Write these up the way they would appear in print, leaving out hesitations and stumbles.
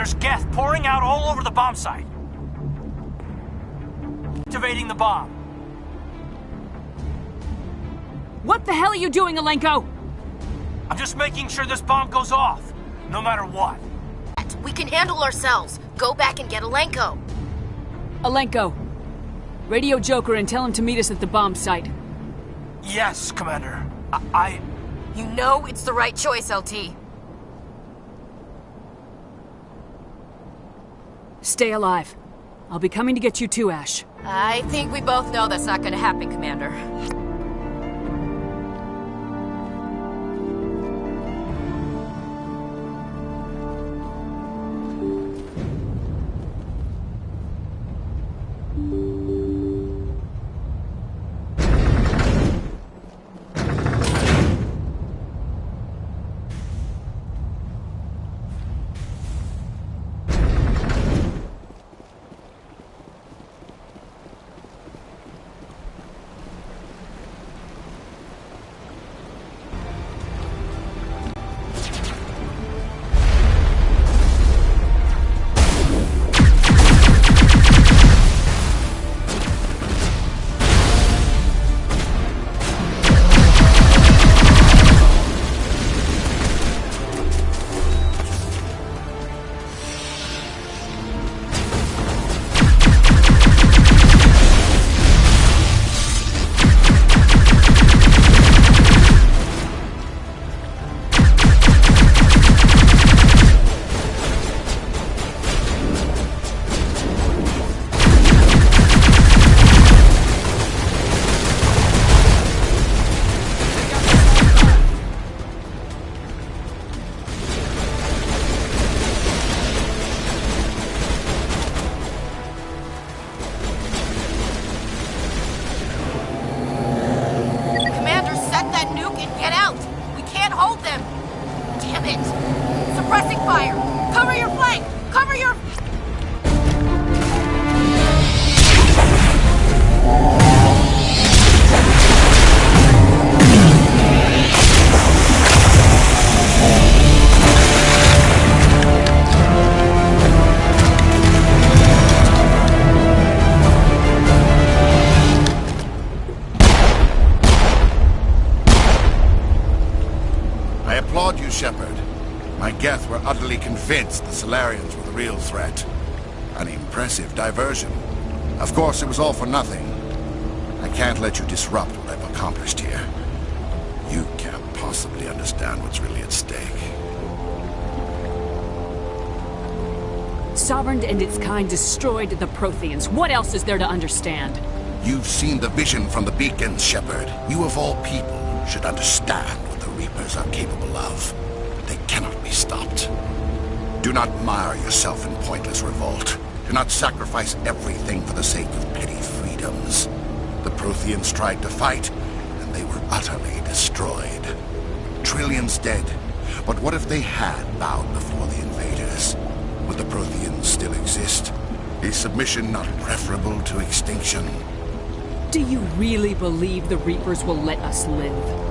There's gas pouring out all over the bomb site. Activating the bomb. What the hell are you doing, Alenko? I'm just making sure this bomb goes off, no matter what. We can handle ourselves. Go back and get Alenko. Alenko, radio Joker and tell him to meet us at the bomb site. Yes, Commander. You know it's the right choice, LT. Stay alive. I'll be coming to get you too, Ash. I think we both know that's not gonna happen, Commander. Utterly convinced the Solarians were the real threat. An impressive diversion. Of course, it was all for nothing. I can't let you disrupt what I've accomplished here. You can't possibly understand what's really at stake. Sovereign and its kind destroyed the Protheans. What else is there to understand? You've seen the vision from the beacons, Shepard. You of all people should understand what the Reapers are capable of. They cannot be stopped. Do not mire yourself in pointless revolt. Do not sacrifice everything for the sake of petty freedoms. The Protheans tried to fight, and they were utterly destroyed. Trillions dead. But what if they had bowed before the invaders? Would the Protheans still exist? Is submission not preferable to extinction? Do you really believe the Reapers will let us live?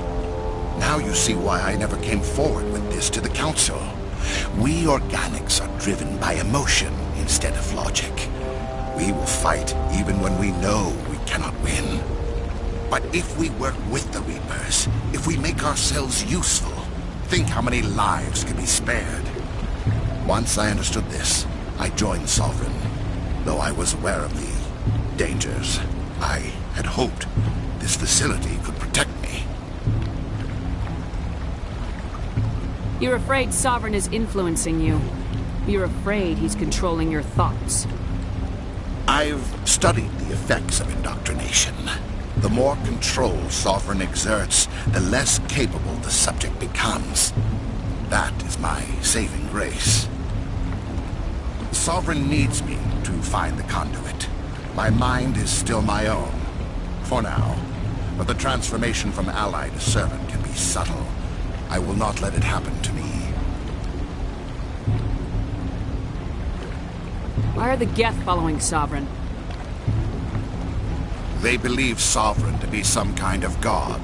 Now you see why I never came forward with this to the Council. We organics are driven by emotion instead of logic. We will fight even when we know we cannot win. But if we work with the Reapers, if we make ourselves useful, think how many lives could be spared. Once I understood this, I joined Sovereign, though I was aware of the dangers. I had hoped this facility could protect me. You're afraid Sovereign is influencing you. You're afraid he's controlling your thoughts. I've studied the effects of indoctrination. The more control Sovereign exerts, the less capable the subject becomes. That is my saving grace. Sovereign needs me to find the conduit. My mind is still my own, for now. But the transformation from ally to servant can be subtle. I will not let it happen to me. Why are the Geth following Sovereign? They believe Sovereign to be some kind of god,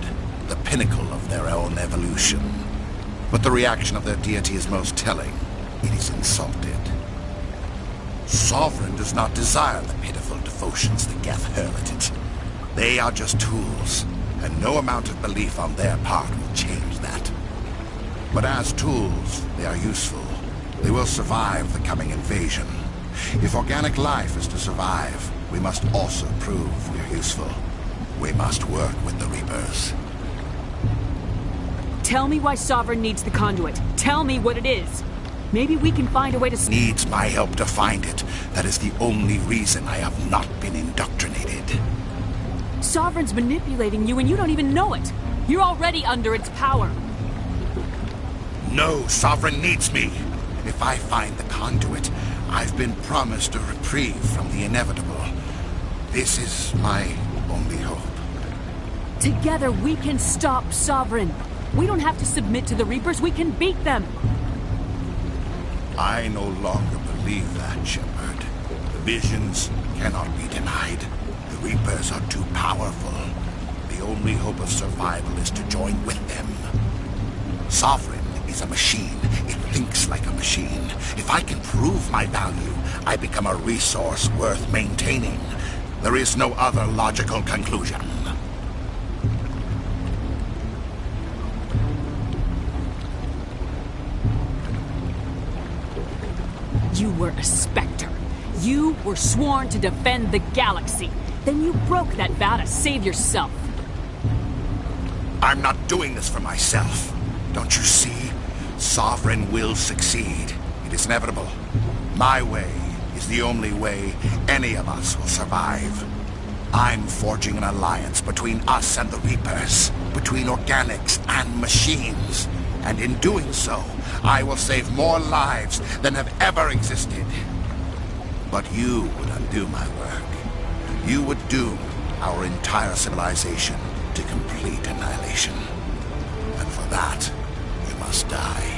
the pinnacle of their own evolution. But the reaction of their deity is most telling. It is insulted. Sovereign does not desire the pitiful devotions that Geth hurl at it. They are just tools, and no amount of belief on their part will change that. But as tools, they are useful. They will survive the coming invasion. If organic life is to survive, we must also prove we're useful. We must work with the Reapers. Tell me why Sovereign needs the conduit. Tell me what it is. Maybe we can find a way to... Needs my help to find it. That is the only reason I have not been indoctrinated. Sovereign's manipulating you and you don't even know it. You're already under its power. No, Sovereign needs me. If I find the conduit, I've been promised a reprieve from the inevitable. This is my only hope. Together we can stop Sovereign. We don't have to submit to the Reapers, we can beat them. I no longer believe that, Shepard. The visions cannot be denied. The Reapers are too powerful. The only hope of survival is to join with them. Sovereign is a machine. It thinks like a machine. If I can prove my value, I become a resource worth maintaining. There is no other logical conclusion. You were a Spectre. You were sworn to defend the galaxy. Then you broke that vow to save yourself. I'm not doing this for myself. Don't you see? Sovereign will succeed. It is inevitable. My way is the only way any of us will survive. I'm forging an alliance between us and the Reapers, between organics and machines. And in doing so, I will save more lives than have ever existed. But you would undo my work. You would doom our entire civilization to complete annihilation. And for that, you must die.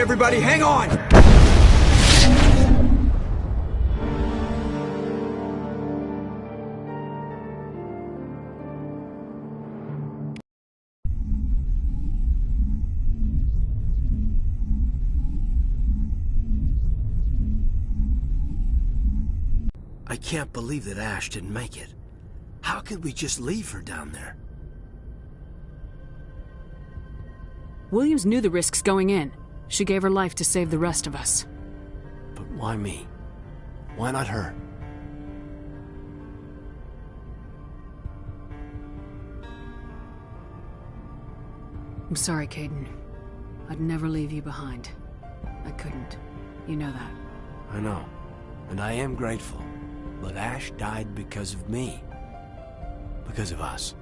Everybody, hang on! I can't believe that Ash didn't make it. How could we just leave her down there? Williams knew the risks going in. She gave her life to save the rest of us. But why me? Why not her? I'm sorry, Kaiden. I'd never leave you behind. I couldn't. You know that. I know. And I am grateful. But Ash died because of me. Because of us.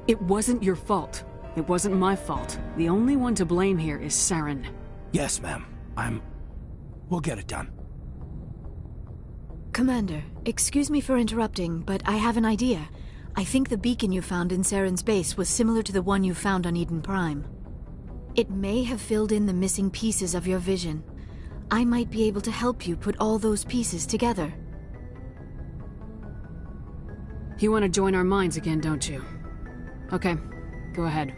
It wasn't your fault. It wasn't my fault. The only one to blame here is Saren. Yes, ma'am. We'll get it done. Commander, excuse me for interrupting, but I have an idea. I think the beacon you found in Saren's base was similar to the one you found on Eden Prime. It may have filled in the missing pieces of your vision. I might be able to help you put all those pieces together. You want to join our minds again, don't you? Okay, go ahead.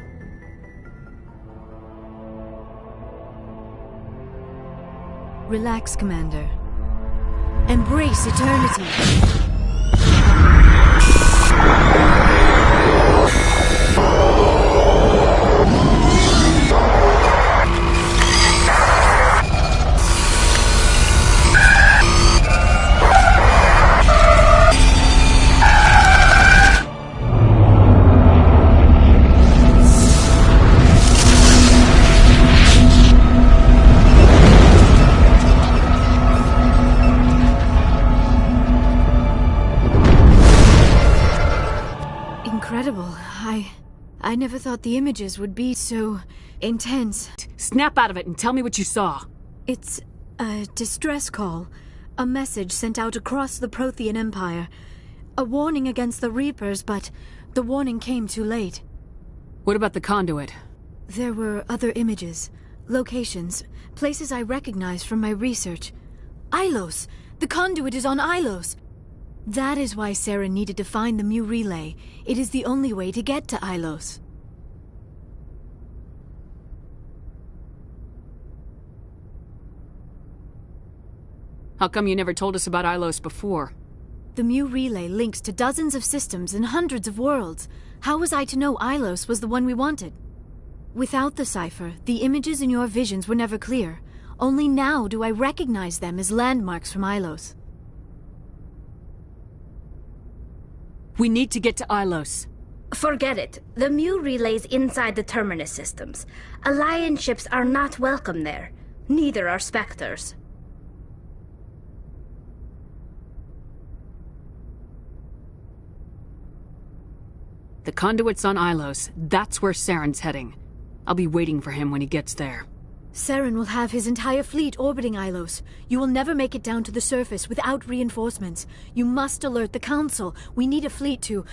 Relax, Commander. Embrace eternity. Incredible. I never thought the images would be so intense. Snap out of it and tell me what you saw. It's a distress call. A message sent out across the Prothean Empire. A warning against the Reapers, but the warning came too late. What about the conduit? There were other images, locations, places I recognized from my research. Ilos! The conduit is on Ilos! That is why Saren needed to find the Mu relay. It is the only way to get to Ilos. How come you never told us about Ilos before? The Mu relay links to dozens of systems and hundreds of worlds. How was I to know Ilos was the one we wanted? Without the cipher, the images in your visions were never clear. Only now do I recognize them as landmarks from Ilos. We need to get to Ilos. Forget it. The Mu relay's inside the Terminus systems. Alliance ships are not welcome there. Neither are Spectres. The conduit's on Ilos. That's where Saren's heading. I'll be waiting for him when he gets there. Saren will have his entire fleet orbiting Ilos. You will never make it down to the surface without reinforcements. You must alert the Council. We need a fleet to...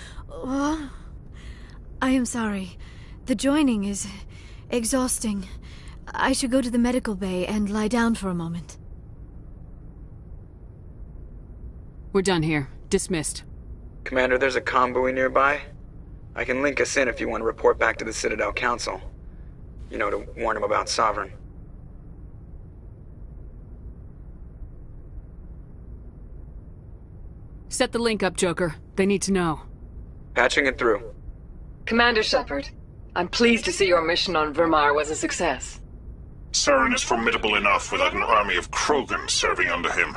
I am sorry. The joining is exhausting. I should go to the medical bay and lie down for a moment. We're done here. Dismissed. Commander, there's a convoy nearby. I can link us in if you want to report back to the Citadel Council. You know, to warn them about Sovereign. Set the link up, Joker. They need to know. Patching it through. Commander Shepard, I'm pleased to see your mission on Vermar was a success. Saren is formidable enough without an army of Krogan serving under him.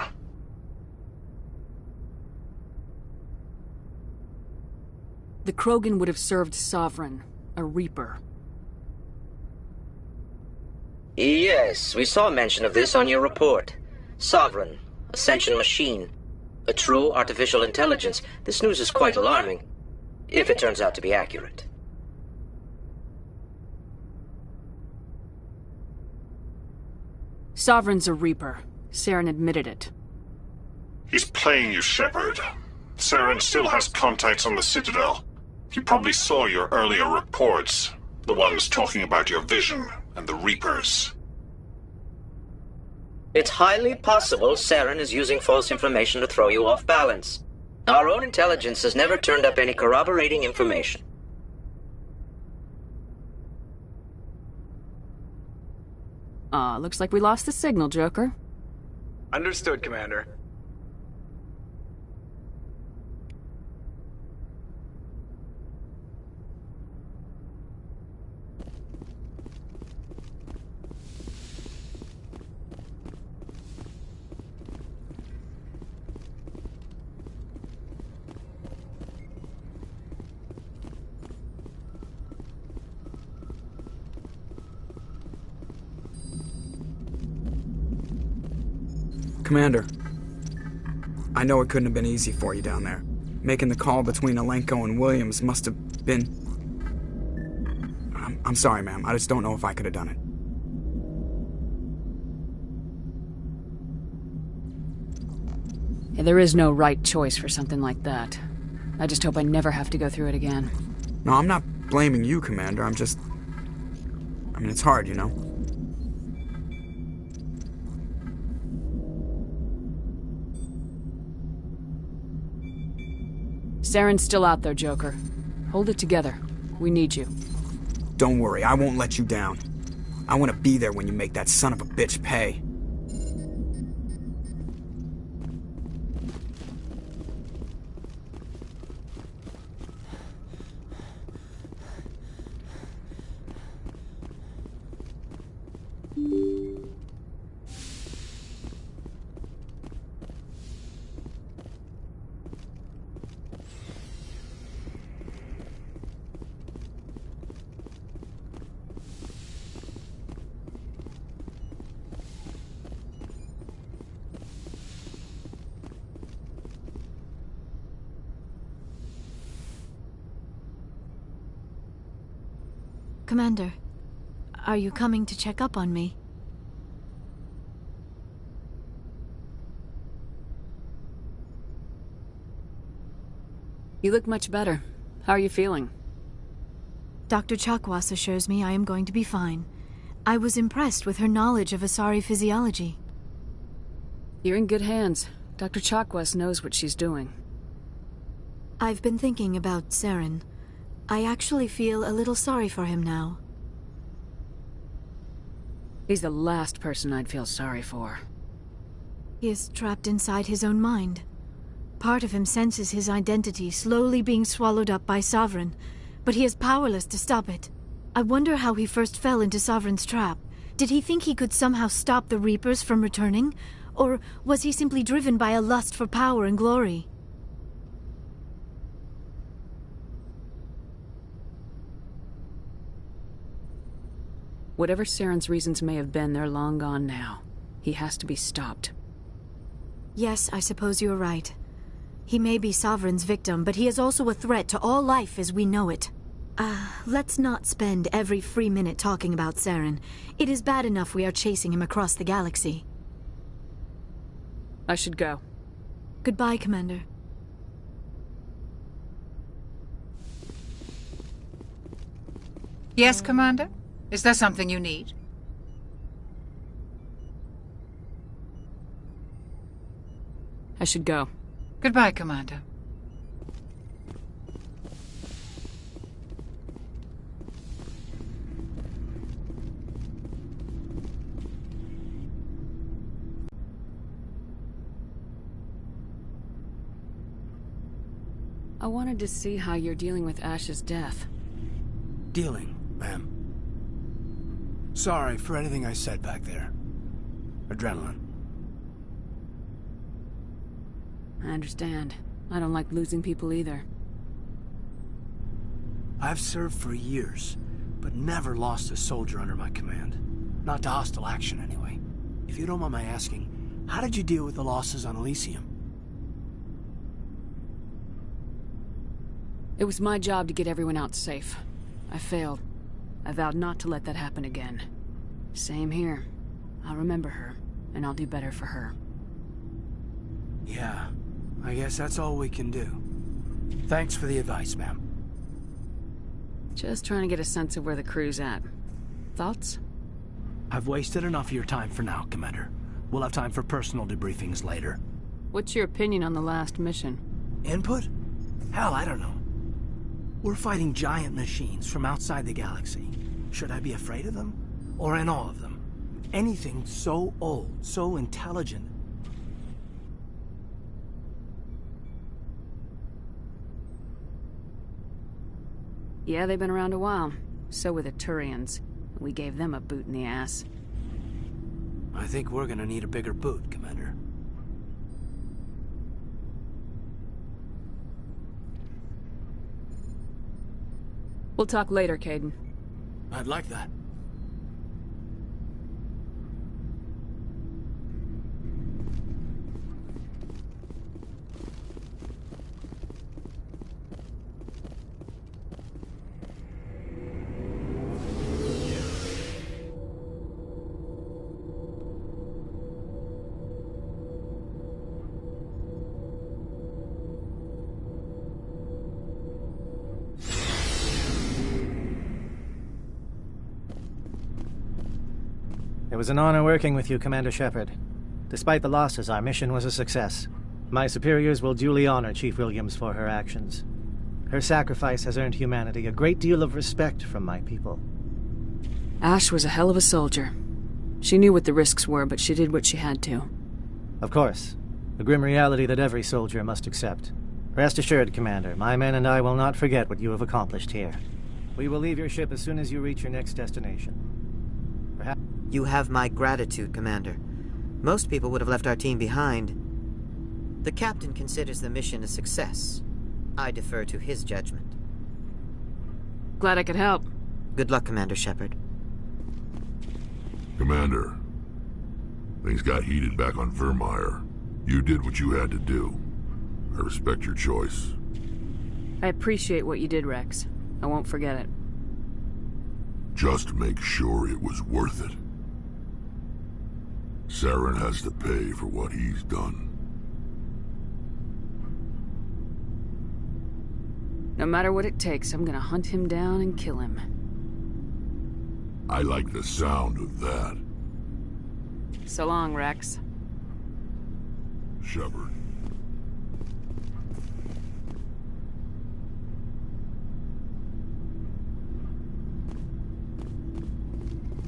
The Krogan would have served Sovereign, a Reaper. Yes, we saw mention of this on your report. Sovereign, Ascension machine, a true artificial intelligence. This news is quite alarming, if it turns out to be accurate. Sovereign's a Reaper. Saren admitted it. He's playing you, Shepard. Saren still has contacts on the Citadel. He probably saw your earlier reports, the ones talking about your vision and the Reapers. It's highly possible Saren is using false information to throw you off balance. Our own intelligence has never turned up any corroborating information. Looks like we lost the signal, Joker. Understood, Commander. Commander, I know it couldn't have been easy for you down there. Making the call between Alenko and Williams must have been... I'm sorry, ma'am. I just don't know if I could have done it. Yeah, there is no right choice for something like that. I just hope I never have to go through it again. No, I'm not blaming you, Commander. I mean, it's hard, you know? Saren's still out there, Joker. Hold it together. We need you. Don't worry, I won't let you down. I want to be there when you make that son of a bitch pay. Commander, are you coming to check up on me? You look much better. How are you feeling? Dr. Chakwas assures me I am going to be fine. I was impressed with her knowledge of Asari physiology. You're in good hands. Dr. Chakwas knows what she's doing. I've been thinking about Saren. I actually feel a little sorry for him now. He's the last person I'd feel sorry for. He is trapped inside his own mind. Part of him senses his identity slowly being swallowed up by Sovereign, but he is powerless to stop it. I wonder how he first fell into Sovereign's trap. Did he think he could somehow stop the Reapers from returning? Or was he simply driven by a lust for power and glory? Whatever Saren's reasons may have been, they're long gone now. He has to be stopped. Yes, I suppose you're right. He may be Sovereign's victim, but he is also a threat to all life as we know it. Let's not spend every free minute talking about Saren. It is bad enough we are chasing him across the galaxy. I should go. Goodbye, Commander. Yes, Commander? Is there something you need? I should go. Goodbye, Commander. I wanted to see how you're dealing with Ash's death. Dealing, ma'am. Sorry for anything I said back there. Adrenaline. I understand. I don't like losing people either. I've served for years, but never lost a soldier under my command. Not to hostile action, anyway. If you don't mind my asking, how did you deal with the losses on Elysium? It was my job to get everyone out safe. I failed. I vowed not to let that happen again. Same here. I'll remember her, and I'll do better for her. Yeah, I guess that's all we can do. Thanks for the advice, ma'am. Just trying to get a sense of where the crew's at. Thoughts? I've wasted enough of your time for now, Commander. We'll have time for personal debriefings later. What's your opinion on the last mission? Input? Hell, I don't know. We're fighting giant machines from outside the galaxy. Should I be afraid of them? Or in awe of them? Anything so old, so intelligent. Yeah, they've been around a while. So were the Turians. We gave them a boot in the ass. I think we're gonna need a bigger boot, Commander. We'll talk later, Kaiden. I'd like that. It was an honor working with you, Commander Shepard. Despite the losses, our mission was a success. My superiors will duly honor Chief Williams for her actions. Her sacrifice has earned humanity a great deal of respect from my people. Ash was a hell of a soldier. She knew what the risks were, but she did what she had to. Of course. The grim reality that every soldier must accept. Rest assured, Commander, my men and I will not forget what you have accomplished here. We will leave your ship as soon as you reach your next destination. Perhaps... You have my gratitude, Commander. Most people would have left our team behind. The captain considers the mission a success. I defer to his judgment. Glad I could help. Good luck, Commander Shepard. Commander, things got heated back on Vermeer. You did what you had to do. I respect your choice. I appreciate what you did, Rex. I won't forget it. Just make sure it was worth it. Saren has to pay for what he's done. No matter what it takes, I'm gonna hunt him down and kill him. I like the sound of that. So long, Rex. Shepard.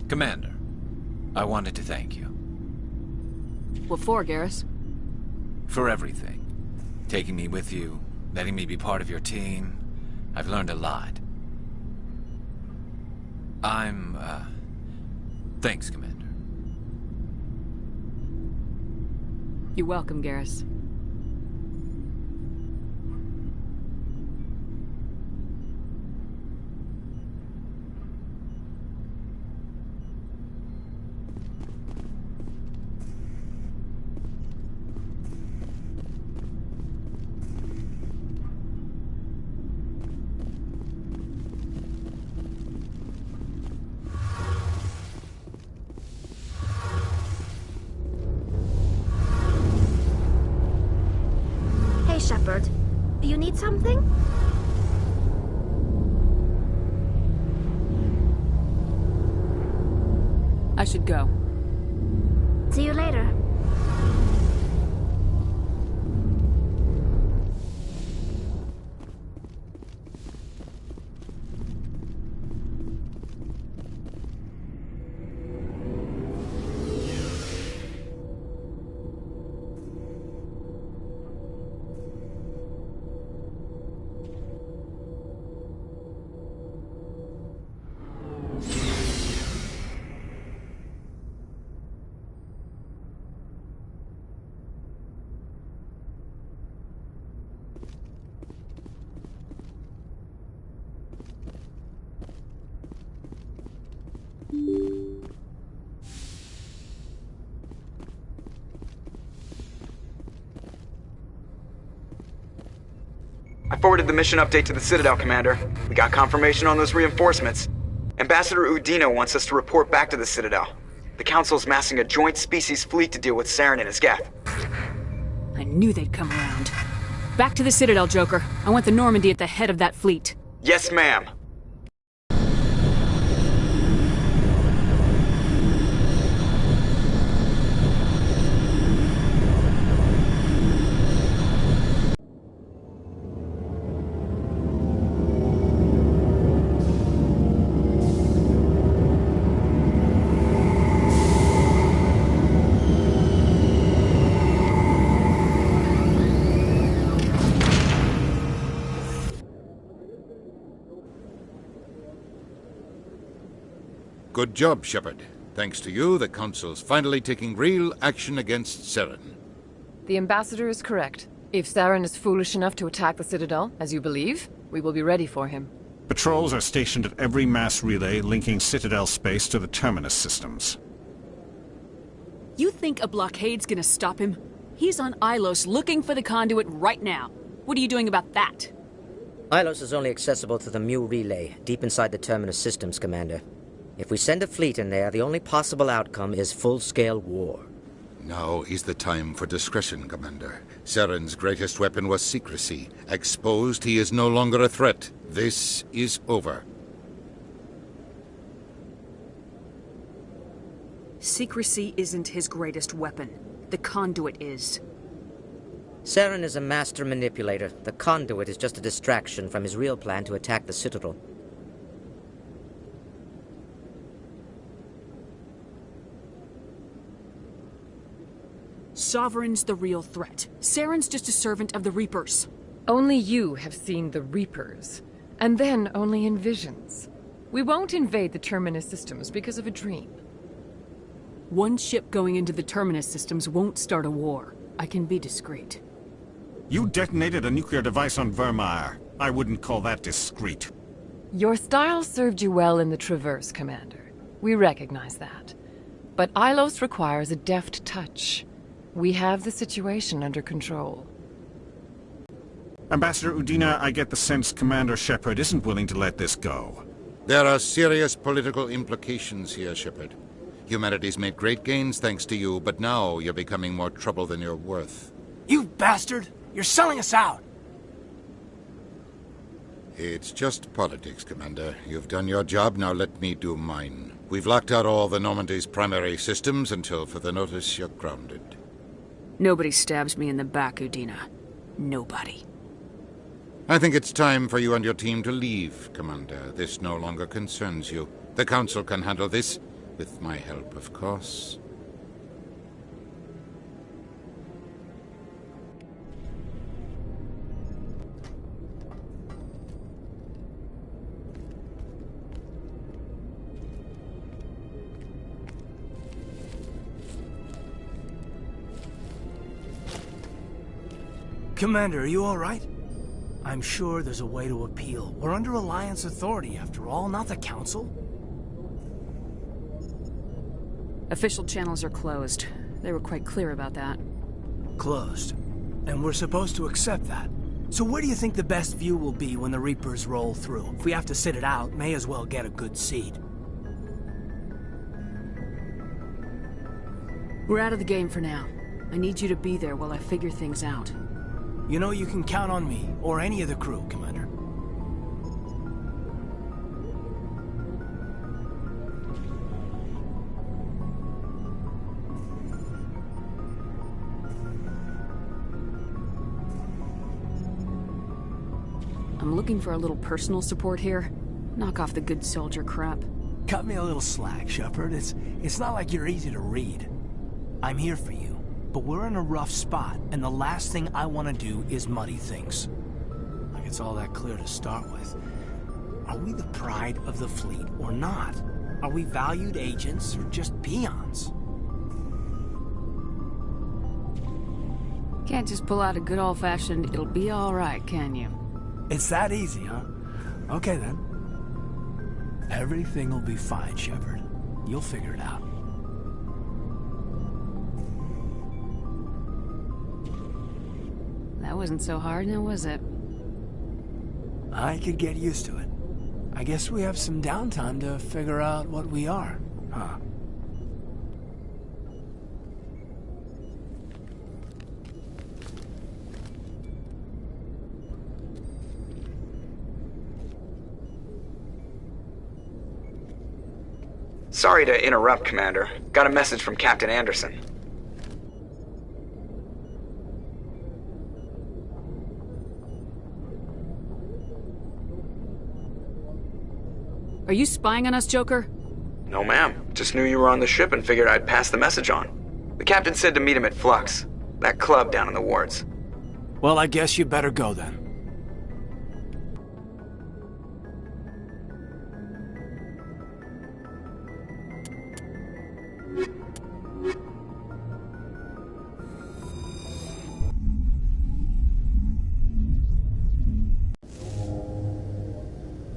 Commander, I wanted to thank you. What for, Garrus? For everything. Taking me with you, letting me be part of your team. I've learned a lot. Thanks, Commander. You're welcome, Garrus. Shepard, you need something? I should go. See you later. I forwarded the mission update to the Citadel, Commander. We got confirmation on those reinforcements. Ambassador Udina wants us to report back to the Citadel. The Council's massing a joint species fleet to deal with Saren and his geth. I knew they'd come around. Back to the Citadel, Joker. I want the Normandy at the head of that fleet. Yes, ma'am. Good job, Shepard. Thanks to you, the Council's finally taking real action against Saren. The Ambassador is correct. If Saren is foolish enough to attack the Citadel, as you believe, we will be ready for him. Patrols are stationed at every mass relay linking Citadel space to the Terminus systems. You think a blockade's gonna stop him? He's on Ilos looking for the conduit right now. What are you doing about that? Ilos is only accessible to the Mu relay, deep inside the Terminus systems, Commander. If we send a fleet in there, the only possible outcome is full-scale war. Now is the time for discretion, Commander. Saren's greatest weapon was secrecy. Exposed, he is no longer a threat. This is over. Secrecy isn't his greatest weapon. The conduit is. Saren is a master manipulator. The conduit is just a distraction from his real plan to attack the Citadel. Sovereign's the real threat. Saren's just a servant of the Reapers. Only you have seen the Reapers, and then only in visions. We won't invade the Terminus systems because of a dream. One ship going into the Terminus systems won't start a war. I can be discreet. You detonated a nuclear device on Vermeer. I wouldn't call that discreet. Your style served you well in the Traverse, Commander. We recognize that. But Ilos requires a deft touch. We have the situation under control. Ambassador Udina, I get the sense Commander Shepard isn't willing to let this go. There are serious political implications here, Shepard. Humanity's made great gains thanks to you, but now you're becoming more trouble than you're worth. You bastard! You're selling us out! It's just politics, Commander. You've done your job, now let me do mine. We've locked out all the Normandy's primary systems until further notice you're grounded. Nobody stabs me in the back, Udina. Nobody. I think it's time for you and your team to leave, Commander. This no longer concerns you. The Council can handle this, with my help, of course. Commander, are you all right? I'm sure there's a way to appeal. We're under Alliance authority, after all, not the Council. Official channels are closed. They were quite clear about that. Closed. And we're supposed to accept that. So where do you think the best view will be when the Reapers roll through? If we have to sit it out, may as well get a good seat. We're out of the game for now. I need you to be there while I figure things out. You know you can count on me, or any of the crew, Commander. I'm looking for a little personal support here. Knock off the good soldier crap. Cut me a little slack, Shepard. It's not like you're easy to read. I'm here for you. But we're in a rough spot, and the last thing I want to do is muddy things. Like it's all that clear to start with. Are we the pride of the fleet or not? Are we valued agents or just peons? Can't just pull out a good old-fashioned, it'll be all right, can you? It's that easy, huh? Okay, then. Everything will be fine, Shepard. You'll figure it out. That wasn't so hard, now was it? I could get used to it. I guess we have some downtime to figure out what we are, huh? Sorry to interrupt, Commander. Got a message from Captain Anderson. Are you spying on us, Joker? No, ma'am. Just knew you were on the ship and figured I'd pass the message on. The captain said to meet him at Flux, that club down in the wards. Well, I guess you better go then.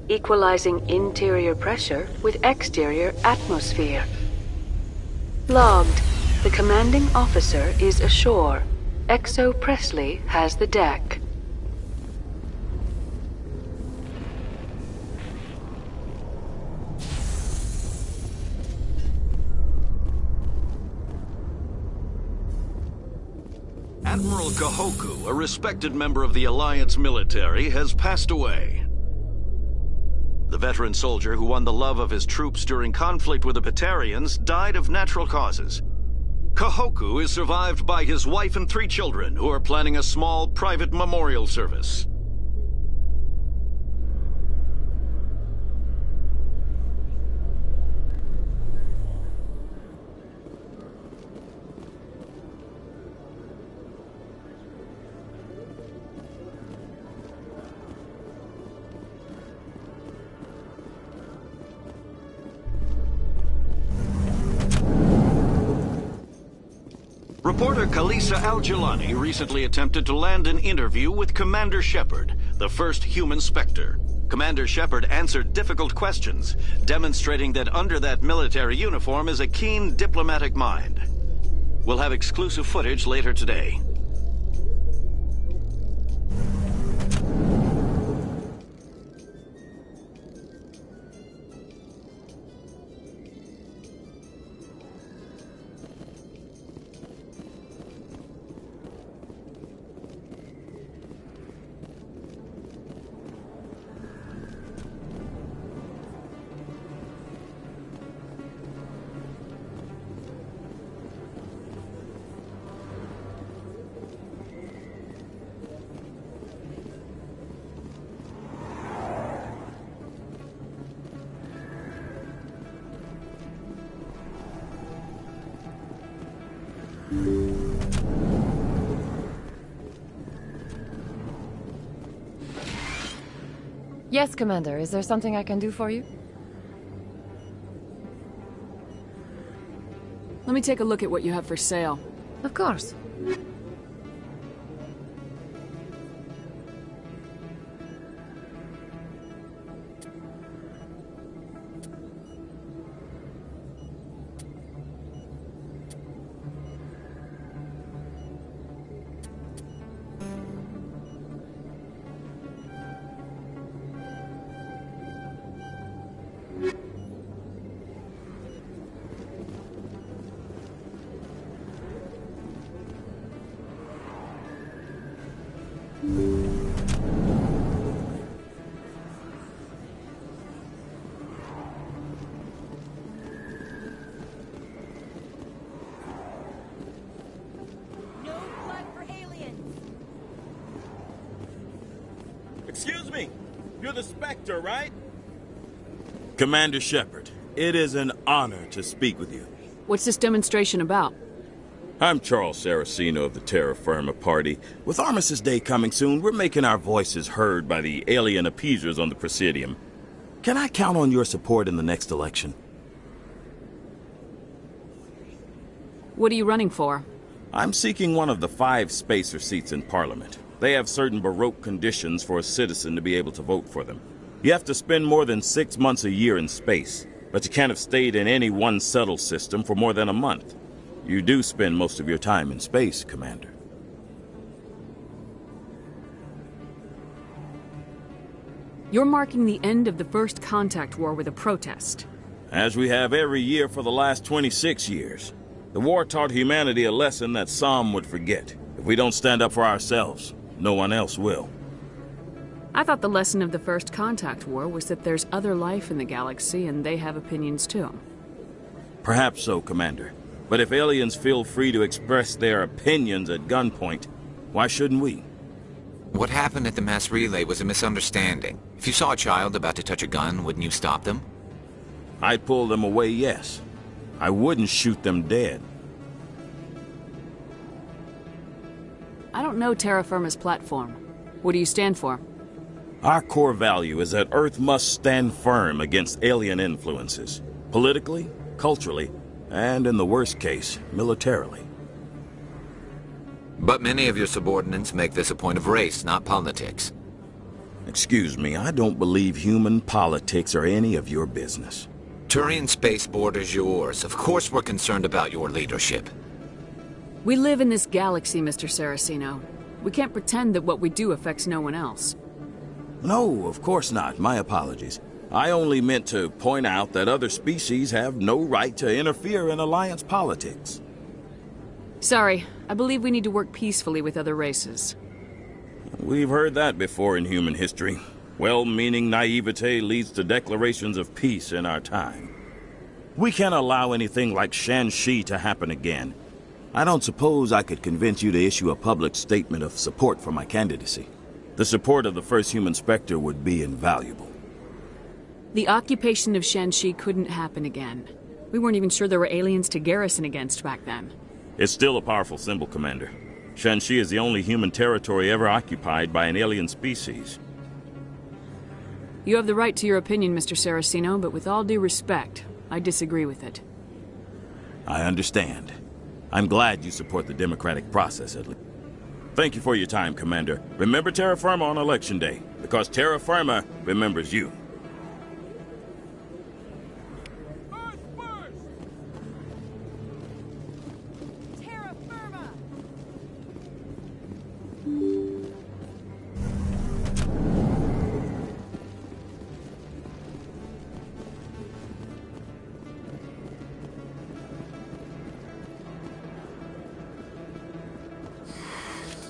Equalizing interior pressure with exterior atmosphere. Logged. The commanding officer is ashore. Exo Presley has the deck. Admiral Kahoku, a respected member of the Alliance military, has passed away. the veteran soldier who won the love of his troops during conflict with the Batarians, died of natural causes. Kahoku is survived by his wife and 3 children, who are planning a small private memorial service. Reporter Kalisa Al-Jilani recently attempted to land an interview with Commander Shepard, the first human Spectre. Commander Shepard answered difficult questions, demonstrating that under that military uniform is a keen diplomatic mind. We'll have exclusive footage later today. Yes, Commander. Is there something I can do for you? Let me take a look at what you have for sale. Of course. Excuse me, you're the Spectre, right? Commander Shepard, it is an honor to speak with you. What's this demonstration about? I'm Charles Saraceno of the Terra Firma Party. With Armistice Day coming soon, we're making our voices heard by the alien appeasers on the Presidium. Can I count on your support in the next election? What are you running for? I'm seeking one of the 5 spacer seats in Parliament. They have certain Baroque conditions for a citizen to be able to vote for them. You have to spend more than 6 months a year in space, but you can't have stayed in any one settled system for more than a month. You do spend most of your time in space, Commander. You're marking the end of the First Contact War with a protest. As we have every year for the last 26 years. The war taught humanity a lesson that some would forget. If we don't stand up for ourselves, no one else will. I thought the lesson of the First Contact War was that there's other life in the galaxy and they have opinions too. Perhaps so, Commander. But if aliens feel free to express their opinions at gunpoint, why shouldn't we? What happened at the mass relay was a misunderstanding. If you saw a child about to touch a gun, wouldn't you stop them? I'd pull them away, yes. I wouldn't shoot them dead. I don't know Terra Firma's platform. What do you stand for? Our core value is that Earth must stand firm against alien influences. Politically, culturally, and in the worst case, militarily. But many of your subordinates make this a point of race, not politics. Excuse me, I don't believe human politics are any of your business. Turian space borders yours. Of course we're concerned about your leadership. We live in this galaxy, Mr. Saraceno. We can't pretend that what we do affects no one else. No, of course not. My apologies. I only meant to point out that other species have no right to interfere in alliance politics. Sorry, I believe we need to work peacefully with other races. We've heard that before in human history. Well-meaning naivete leads to declarations of peace in our time. We can't allow anything like Shanxi to happen again. I don't suppose I could convince you to issue a public statement of support for my candidacy. The support of the first human Spectre would be invaluable. The occupation of Shanxi couldn't happen again. We weren't even sure there were aliens to garrison against back then. It's still a powerful symbol, Commander. Shanxi is the only human territory ever occupied by an alien species. You have the right to your opinion, Mr. Saraceno, but with all due respect, I disagree with it. I understand. I'm glad you support the democratic process, at least. Thank you for your time, Commander. Remember Terra Firma on Election Day, because Terra Firma remembers you.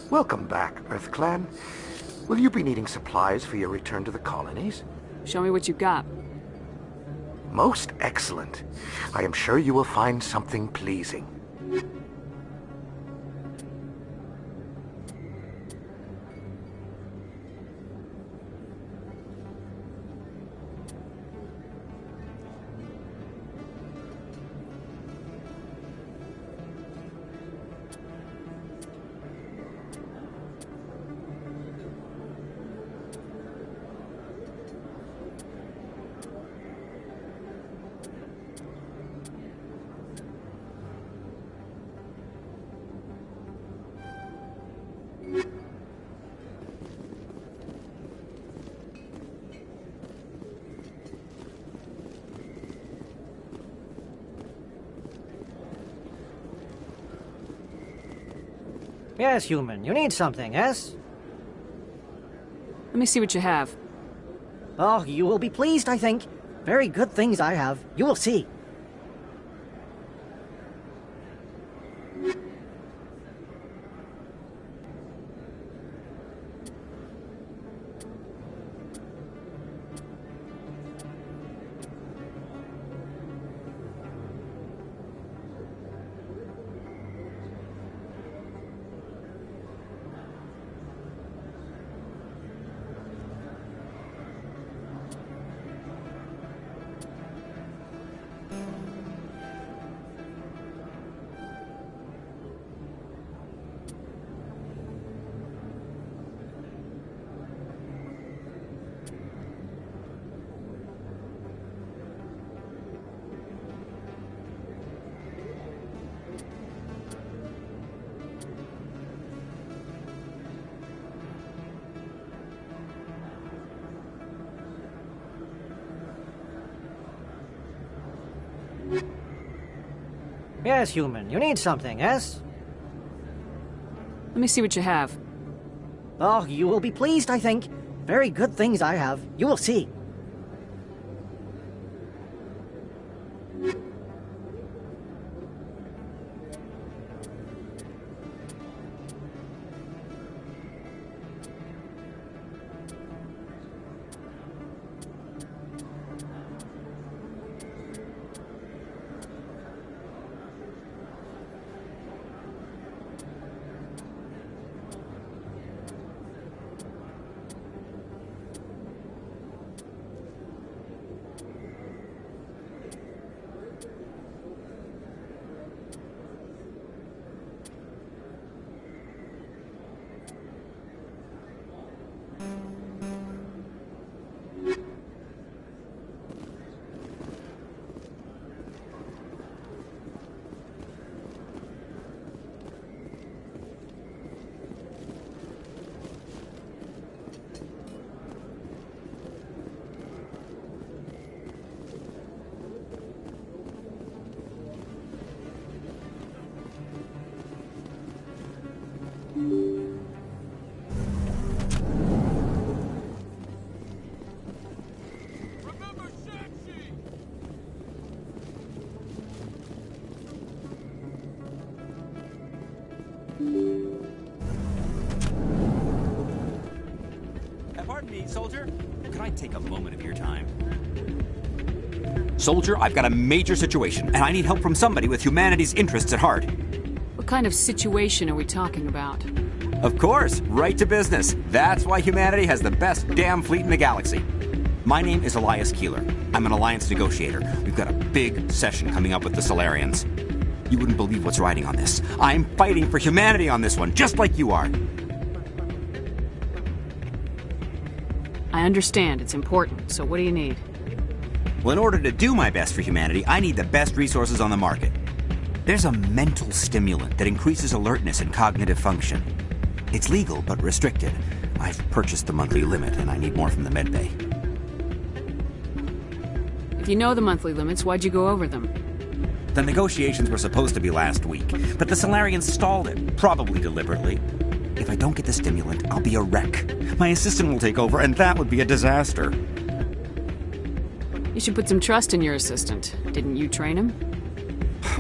Welcome back, EarthClan. Will you be needing supplies for your return to the colonies? Show me what you've got. Most excellent. I am sure you will find something pleasing. Yes, human. You need something, yes? Let me see what you have. Oh, you will be pleased, I think. Very good things I have. You will see. Yes, human. You need something, yes? Let me see what you have. Oh, you will be pleased, I think. Very good things I have. You will see. Pardon me, soldier. could I take a moment of your time? Soldier, I've got a major situation, and I need help from somebody with humanity's interests at heart. What kind of situation are we talking about? Of course, right to business. That's why humanity has the best damn fleet in the galaxy. My name is Elias Keeler. I'm an Alliance negotiator. We've got a big session coming up with the Solarians. You wouldn't believe what's riding on this. I'm fighting for humanity on this one, just like you are. I understand, it's important, so what do you need? Well, in order to do my best for humanity, I need the best resources on the market. There's a mental stimulant that increases alertness and cognitive function. It's legal, but restricted. I've purchased the monthly limit, and I need more from the medbay. If you know the monthly limits, why'd you go over them? The negotiations were supposed to be last week, but the Solarians stalled it, probably deliberately. If I don't get the stimulant, I'll be a wreck. My assistant will take over, and that would be a disaster. You should put some trust in your assistant. Didn't you train him?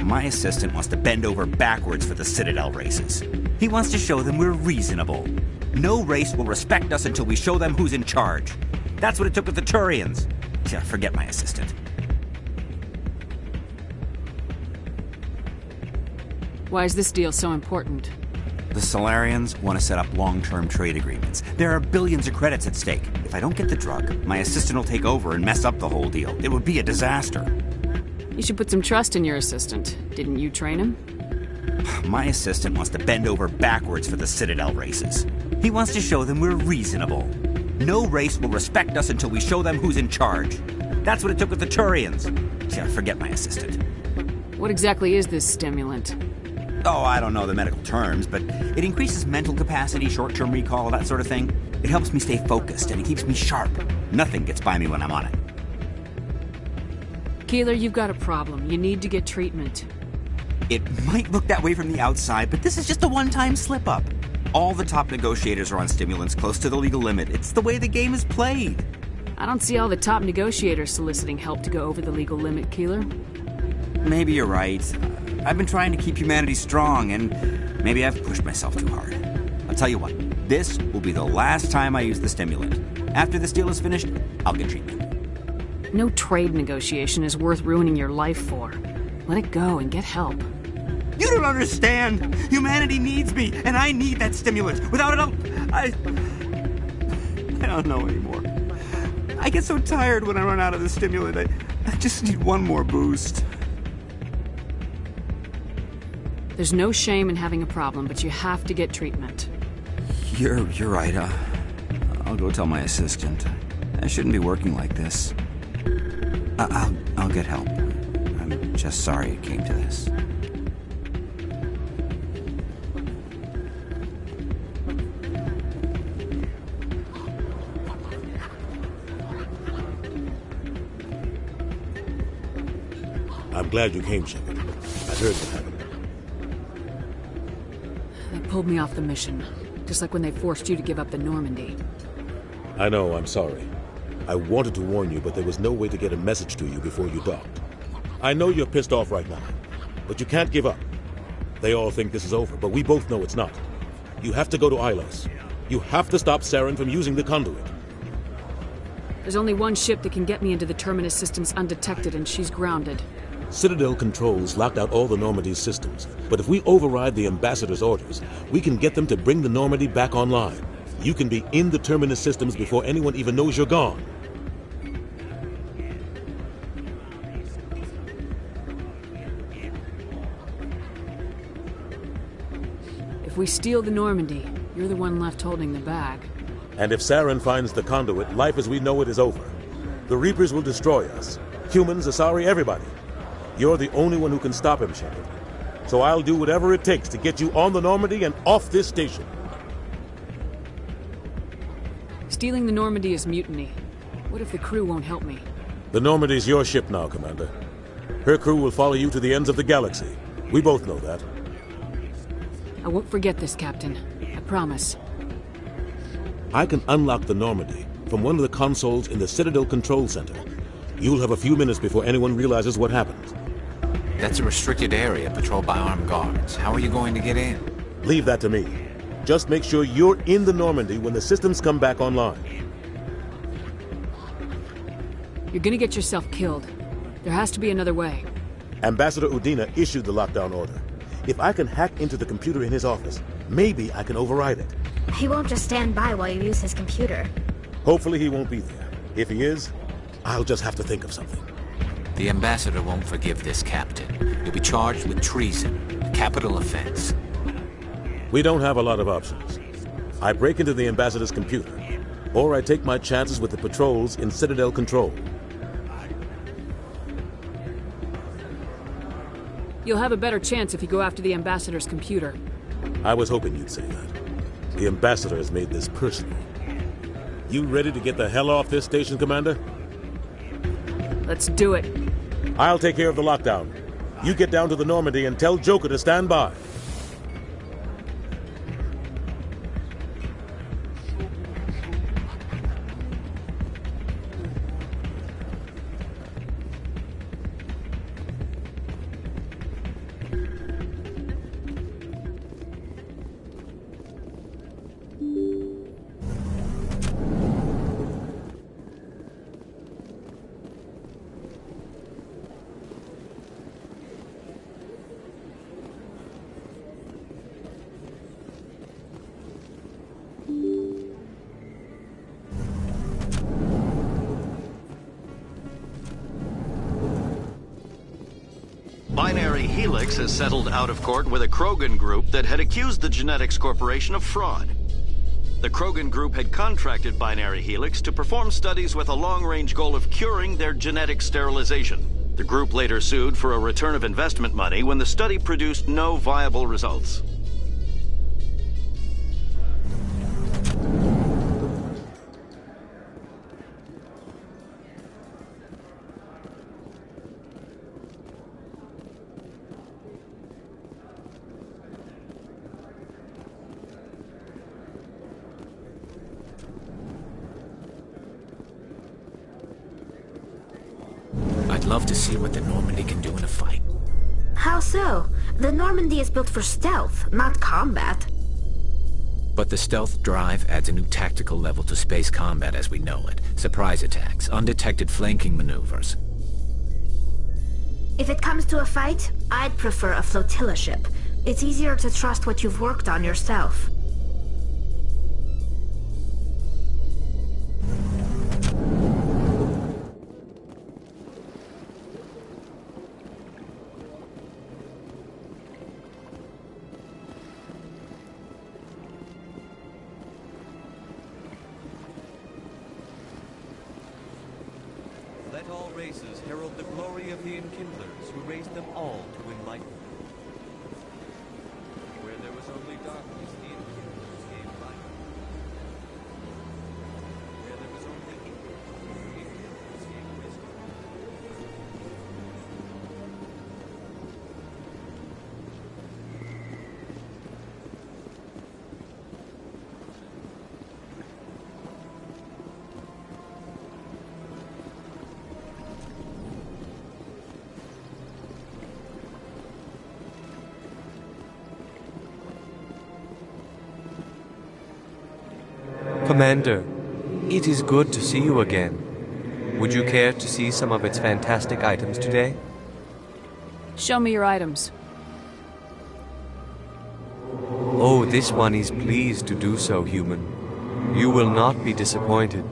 My assistant wants to bend over backwards for the Citadel races. He wants to show them we're reasonable. No race will respect us until we show them who's in charge. That's what it took with the Turians. Yeah, forget my assistant. Why is this deal so important? The Solarians want to set up long-term trade agreements. There are billions of credits at stake. If I don't get the drug, my assistant will take over and mess up the whole deal. It would be a disaster. You should put some trust in your assistant. Didn't you train him? My assistant wants to bend over backwards for the Citadel races. He wants to show them we're reasonable. No race will respect us until we show them who's in charge. That's what it took with the Turians. Yeah, forget my assistant. What exactly is this stimulant? Oh, I don't know the medical terms, but it increases mental capacity, short-term recall, that sort of thing. It helps me stay focused, and it keeps me sharp. Nothing gets by me when I'm on it. Keeler, you've got a problem. You need to get treatment. It might look that way from the outside, but this is just a one-time slip-up. All the top negotiators are on stimulants close to the legal limit. It's the way the game is played. I don't see all the top negotiators soliciting help to go over the legal limit, Keeler. Maybe you're right. I've been trying to keep humanity strong, and maybe I've pushed myself too hard. I'll tell you what, this will be the last time I use the stimulant. After this deal is finished, I'll get treatment. No trade negotiation is worth ruining your life for. Let it go and get help. You don't understand! Humanity needs me, and I need that stimulant. Without it, I don't know anymore. I get so tired when I run out of the stimulant. I just need one more boost. There's no shame in having a problem, but you have to get treatment. You're right. I'll go tell my assistant. I shouldn't be working like this. I'll get help. I'm just sorry it came to this. I'm glad you came, Shepard. I heard what happened. They pulled me off the mission, just like when they forced you to give up the Normandy. I know, I'm sorry. I wanted to warn you, but there was no way to get a message to you before you docked. I know you're pissed off right now, but you can't give up. They all think this is over, but we both know it's not. You have to go to Ilos. You have to stop Saren from using the conduit. There's only one ship that can get me into the Terminus systems undetected, and she's grounded. Citadel controls locked out all the Normandy's systems, but if we override the Ambassador's orders, we can get them to bring the Normandy back online. You can be in the Terminus systems before anyone even knows you're gone. If we steal the Normandy, you're the one left holding the bag. And if Saren finds the conduit, life as we know it is over. The Reapers will destroy us. Humans, Asari, everybody. You're the only one who can stop him, Shepard. So I'll do whatever it takes to get you on the Normandy and off this station. Stealing the Normandy is mutiny. What if the crew won't help me? The Normandy's your ship now, Commander. Her crew will follow you to the ends of the galaxy. We both know that. I won't forget this, Captain. I promise. I can unlock the Normandy from one of the consoles in the Citadel Control Center. You'll have a few minutes before anyone realizes what happened. That's a restricted area patrolled by armed guards. How are you going to get in? Leave that to me. Just make sure you're in the Normandy when the systems come back online. You're gonna get yourself killed. There has to be another way. Ambassador Udina issued the lockdown order. If I can hack into the computer in his office, maybe I can override it. He won't just stand by while you use his computer. Hopefully he won't be there. If he is, I'll just have to think of something. The ambassador won't forgive this, Captain. You'll be charged with treason, a capital offense. We don't have a lot of options. I break into the ambassador's computer, or I take my chances with the patrols in Citadel control. You'll have a better chance if you go after the ambassador's computer. I was hoping you'd say that. The ambassador has made this personal. You ready to get the hell off this station, Commander? Let's do it. I'll take care of the lockdown. You get down to the Normandy and tell Joker to stand by. Binary Helix has settled out of court with a Krogan group that had accused the Genetics Corporation of fraud. The Krogan group had contracted Binary Helix to perform studies with a long-range goal of curing their genetic sterilization. The group later sued for a return of investment money when the study produced no viable results. I'd love to see what the Normandy can do in a fight. How so? The Normandy is built for stealth, not combat. But the stealth drive adds a new tactical level to space combat as we know it. Surprise attacks, undetected flanking maneuvers. If it comes to a fight, I'd prefer a flotilla ship. It's easier to trust what you've worked on yourself. Let all races herald the glory of the Enkindlers, who raised them all to enlightenment. Where there was only darkness, the Enkindlers gave light. Where there was only ignorance, the Enkindlers gave wisdom. Commander, it is good to see you again. Would you care to see some of its fantastic items today? Show me your items. Oh, this one is pleased to do so, human. You will not be disappointed.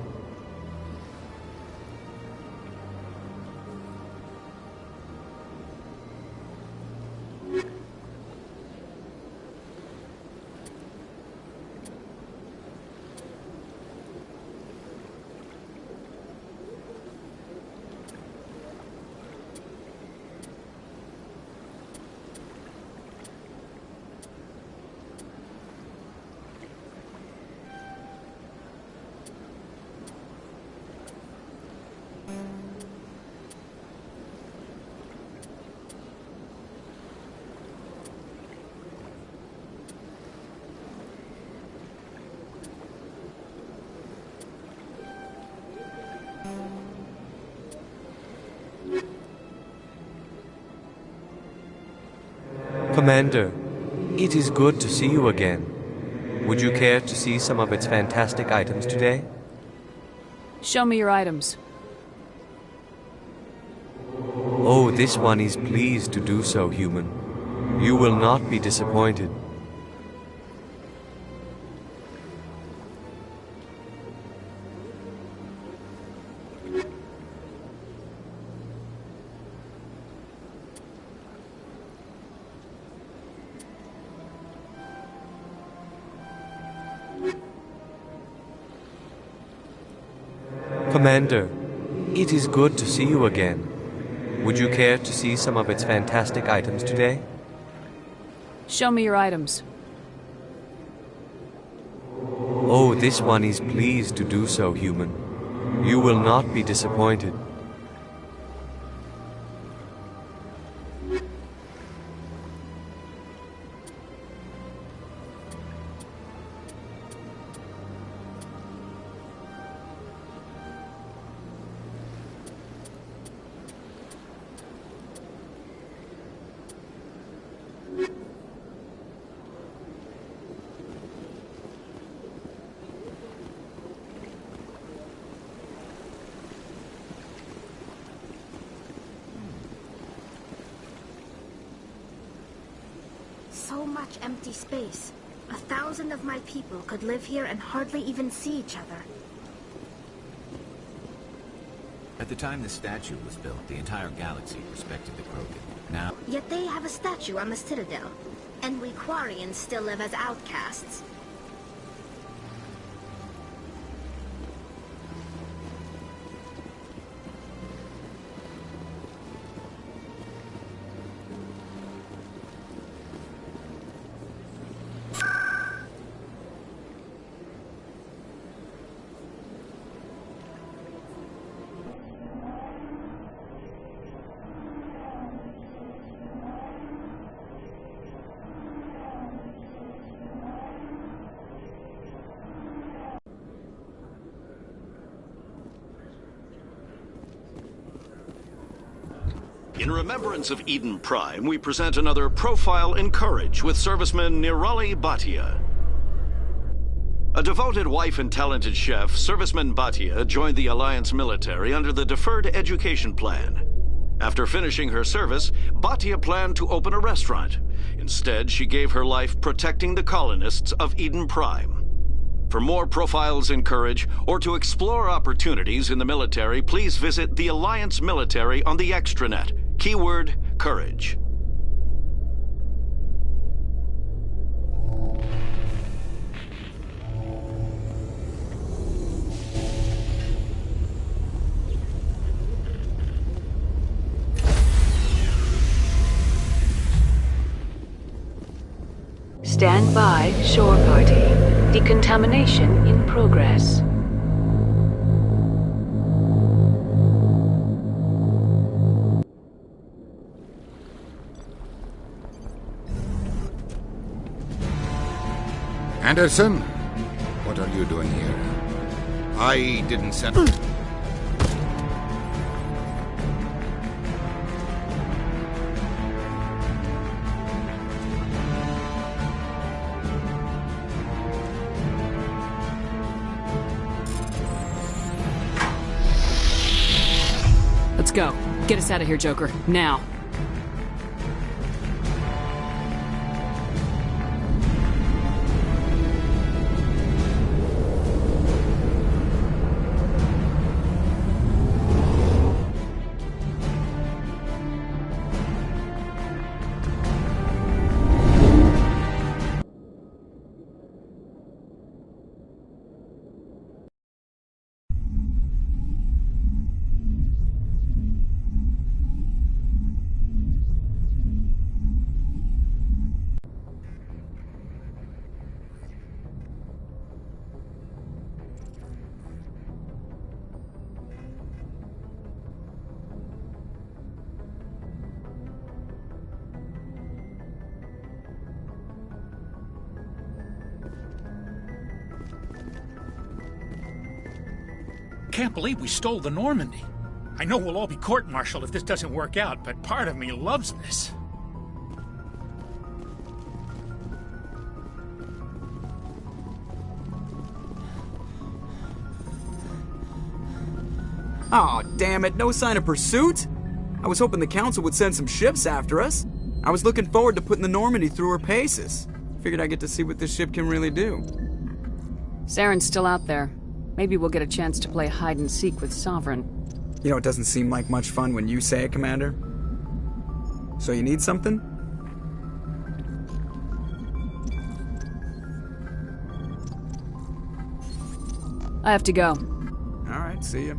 Commander, it is good to see you again. Would you care to see some of its fantastic items today? Show me your items. Oh, this one is pleased to do so, human. You will not be disappointed. Commander, it is good to see you again. Would you care to see some of its fantastic items today? Show me your items. Oh, this one is pleased to do so, human. You will not be disappointed. So much empty space. 1,000 of my people could live here and hardly even see each other. At the time the statue was built, the entire galaxy respected the Krogan. Now... Yet they have a statue on the Citadel, and we Quarians still live as outcasts. In remembrance of Eden Prime, we present another Profile in Courage with serviceman Nirali Bhatia. A devoted wife and talented chef, serviceman Bhatia joined the Alliance military under the Deferred Education Plan. After finishing her service, Bhatia planned to open a restaurant. Instead, she gave her life protecting the colonists of Eden Prime. For more Profiles in Courage, or to explore opportunities in the military, please visit the Alliance Military on the extranet. Keyword, Courage. Stand by, shore party. Decontamination in progress. Anderson, what are you doing here? I didn't send... Let's go. Get us out of here, Joker. Now. Can't believe we stole the Normandy. I know we'll all be court-martialed if this doesn't work out, but part of me loves this. Aw, damn it, no sign of pursuit? I was hoping the Council would send some ships after us. I was looking forward to putting the Normandy through her paces. Figured I'd get to see what this ship can really do. Saren's still out there. Maybe we'll get a chance to play hide-and-seek with Sovereign. You know, it doesn't seem like much fun when you say it, Commander. So you need something? I have to go. All right, see ya.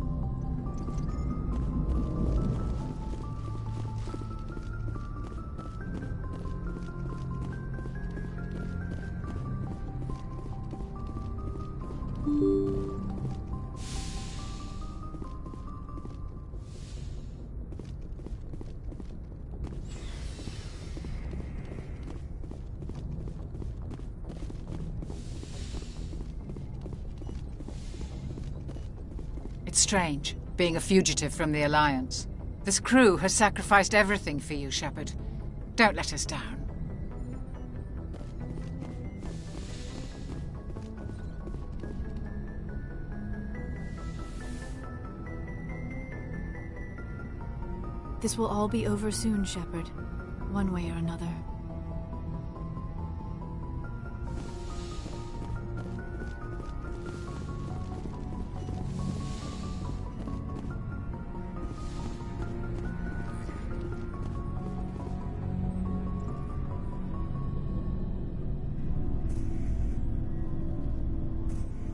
It's strange, being a fugitive from the Alliance. This crew has sacrificed everything for you, Shepard. Don't let us down. This will all be over soon, Shepard. One way or another.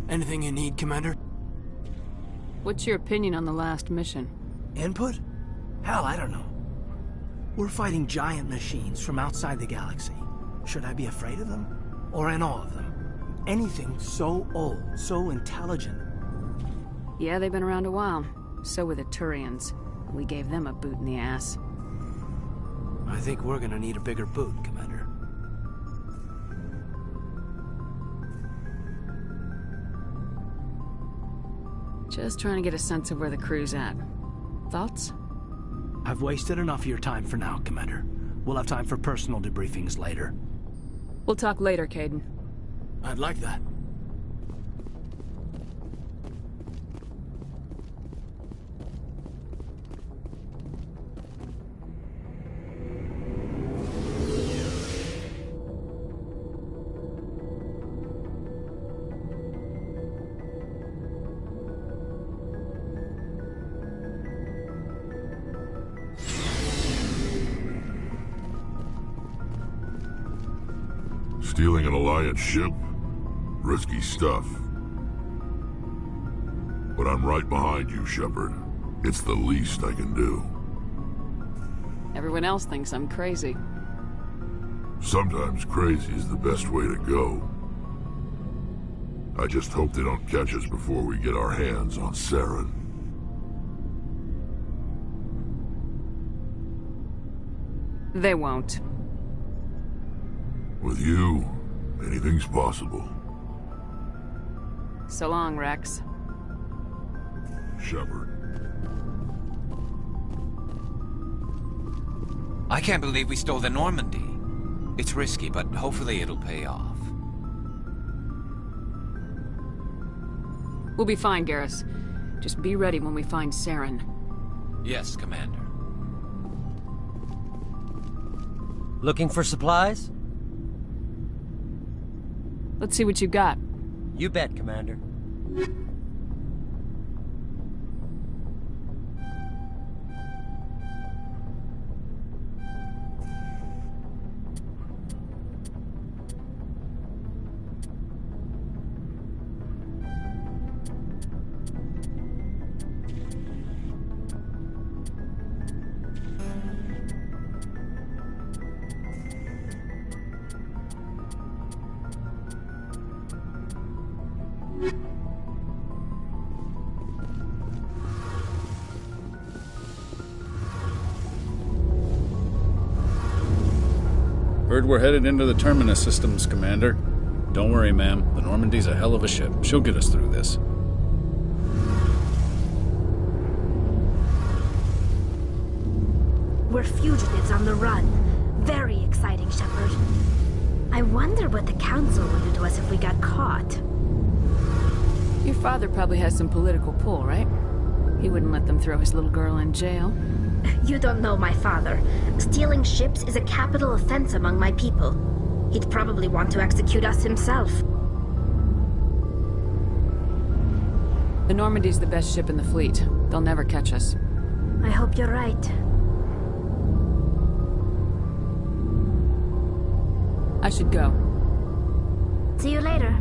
Anything you need, Commander? What's your opinion on the last mission? Input? Hell, I don't know. We're fighting giant machines from outside the galaxy. Should I be afraid of them? Or in awe of them? Anything so old, so intelligent. Yeah, they've been around a while. So were the Turians. We gave them a boot in the ass. I think we're gonna need a bigger boot, Commander. Just trying to get a sense of where the crew's at. Thoughts? I've wasted enough of your time for now, Commander. We'll have time for personal debriefings later. We'll talk later, Kaiden. I'd like that. Stealing an Alliance ship? Risky stuff. But I'm right behind you, Shepard. It's the least I can do. Everyone else thinks I'm crazy. Sometimes crazy is the best way to go. I just hope they don't catch us before we get our hands on Saren. They won't. With you, anything's possible. So long, Rex. Shepard. I can't believe we stole the Normandy. It's risky, but hopefully it'll pay off. We'll be fine, Garrus. Just be ready when we find Saren. Yes, Commander. Looking for supplies? Let's see what you got. You bet, Commander. Heard we're headed into the Terminus systems, Commander. Don't worry, ma'am. The Normandy's a hell of a ship. She'll get us through this. We're fugitives on the run. Very exciting, Shepard. I wonder what the Council would do to us if we got caught. Your father probably has some political pull, right? He wouldn't let them throw his little girl in jail. You don't know my father. Stealing ships is a capital offense among my people. He'd probably want to execute us himself. The Normandy's the best ship in the fleet. They'll never catch us. I hope you're right. I should go. See you later.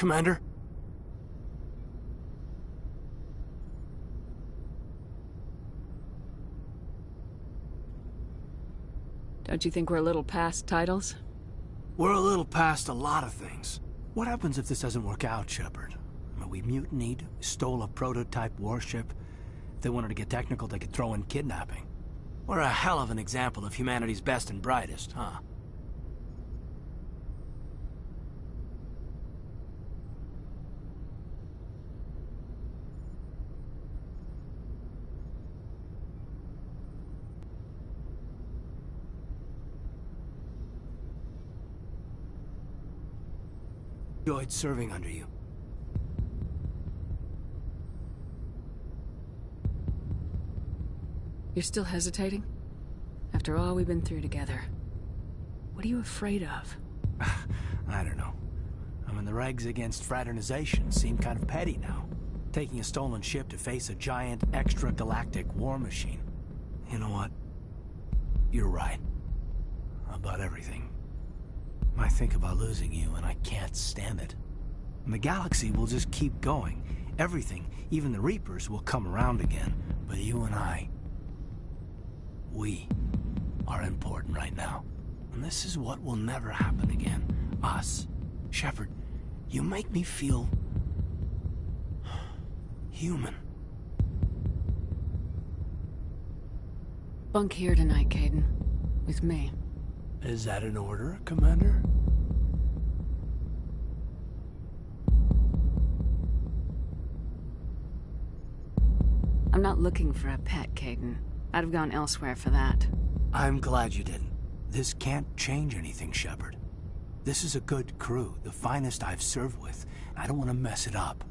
Commander? Don't you think we're a little past titles? We're a little past a lot of things. What happens if this doesn't work out, Shepard? I mean, we mutinied, stole a prototype warship. If they wanted to get technical, they could throw in kidnapping. We're a hell of an example of humanity's best and brightest, huh? Enjoyed serving under you. You're still hesitating? After all we've been through together. What are you afraid of? I don't know. I mean, the regs against fraternization seem kind of petty now. Taking a stolen ship to face a giant, extra-galactic war machine. You know what? You're right. About everything. I think about losing you, and I can't stand it. And the galaxy will just keep going. Everything, even the Reapers, will come around again. But you and I, we are important right now. And this is what will never happen again. Us. Shepard, you make me feel human. Bunk here tonight, Kaiden. With me. Is that an order, Commander? I'm not looking for a pet, Kaiden. I'd have gone elsewhere for that. I'm glad you didn't. This can't change anything, Shepard. This is a good crew, the finest I've served with. I don't want to mess it up.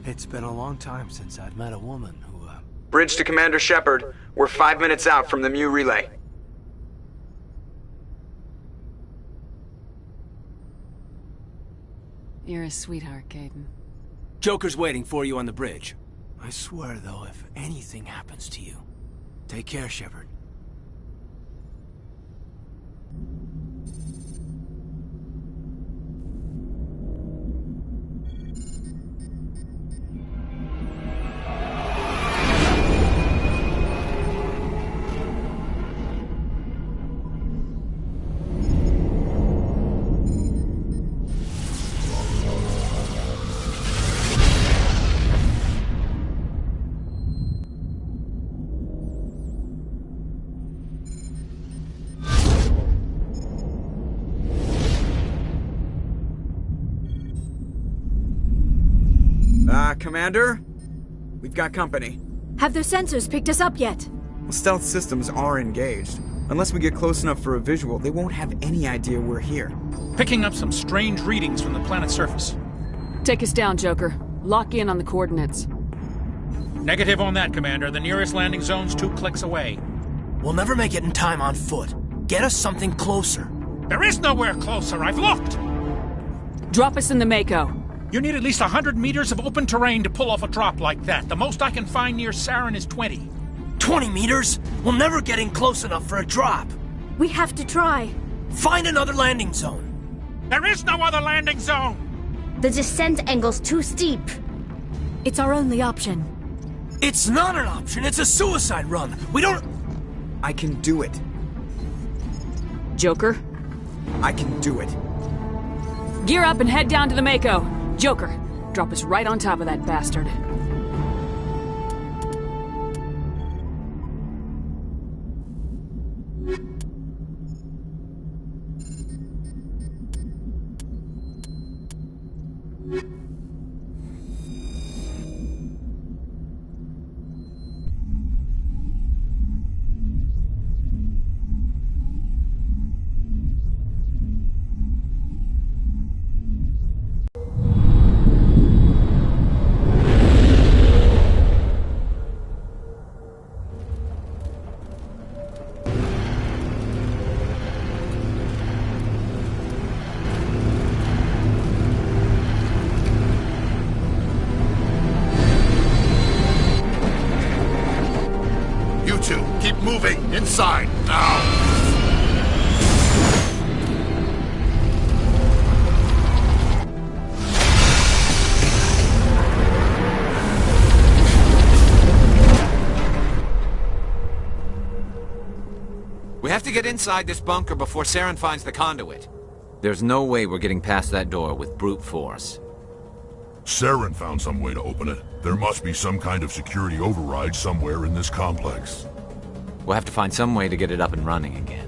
It's been a long time since I've met a woman who, Bridge to Commander Shepard. We're 5 minutes out from the Mu relay. You're a sweetheart, Kaiden. Joker's waiting for you on the bridge. I swear, though, if anything happens to you, take care, Shepard. Commander? We've got company. Have their sensors picked us up yet? Well, stealth systems are engaged. Unless we get close enough for a visual, they won't have any idea we're here. Picking up some strange readings from the planet's surface. Take us down, Joker. Lock in on the coordinates. Negative on that, Commander. The nearest landing zone's 2 clicks away. We'll never make it in time on foot. Get us something closer. There is nowhere closer. I've looked. Drop us in the Mako. You need at least 100 meters of open terrain to pull off a drop like that. The most I can find near Saren is 20. 20 meters? We'll never get in close enough for a drop. We have to try. Find another landing zone. There is no other landing zone! The descent angle's too steep. It's our only option. It's not an option. It's a suicide run. We don't... I can do it. Joker? I can do it. Gear up and head down to the Mako. Joker, drop us right on top of that bastard. Moving inside now. We have to get inside this bunker before Saren finds the conduit. There's no way we're getting past that door with brute force. Saren found some way to open it. There must be some kind of security override somewhere in this complex. We'll have to find some way to get it up and running again.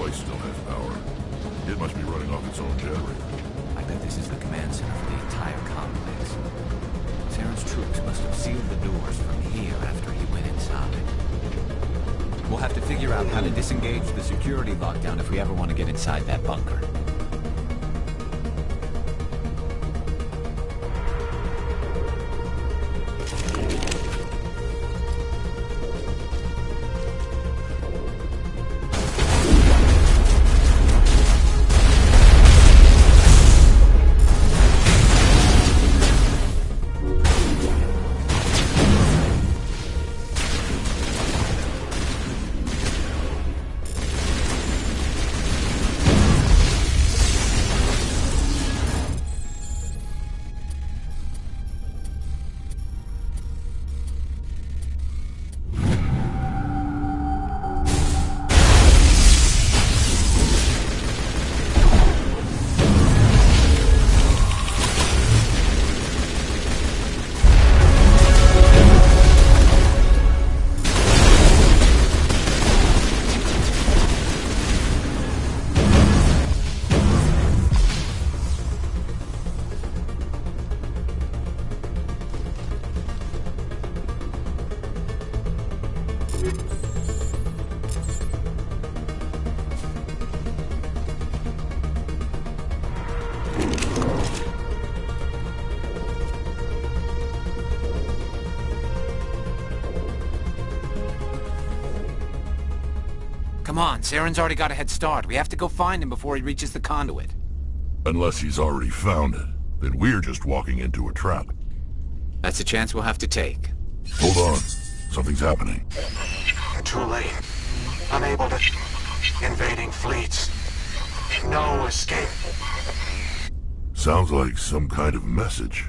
place still has power. It must be running off its own generator. I bet this is the command center for the entire complex. Saren's troops must have sealed the doors from here after he went inside. We'll have to figure out how to disengage the security lockdown if we ever want to get inside that bunker. Come on, Saren's already got a head start. We have to go find him before he reaches the conduit. Unless he's already found it, then we're just walking into a trap. That's a chance we'll have to take. Hold on. Something's happening. Too late. Unable to... Invading fleets. No escape. Sounds like some kind of message,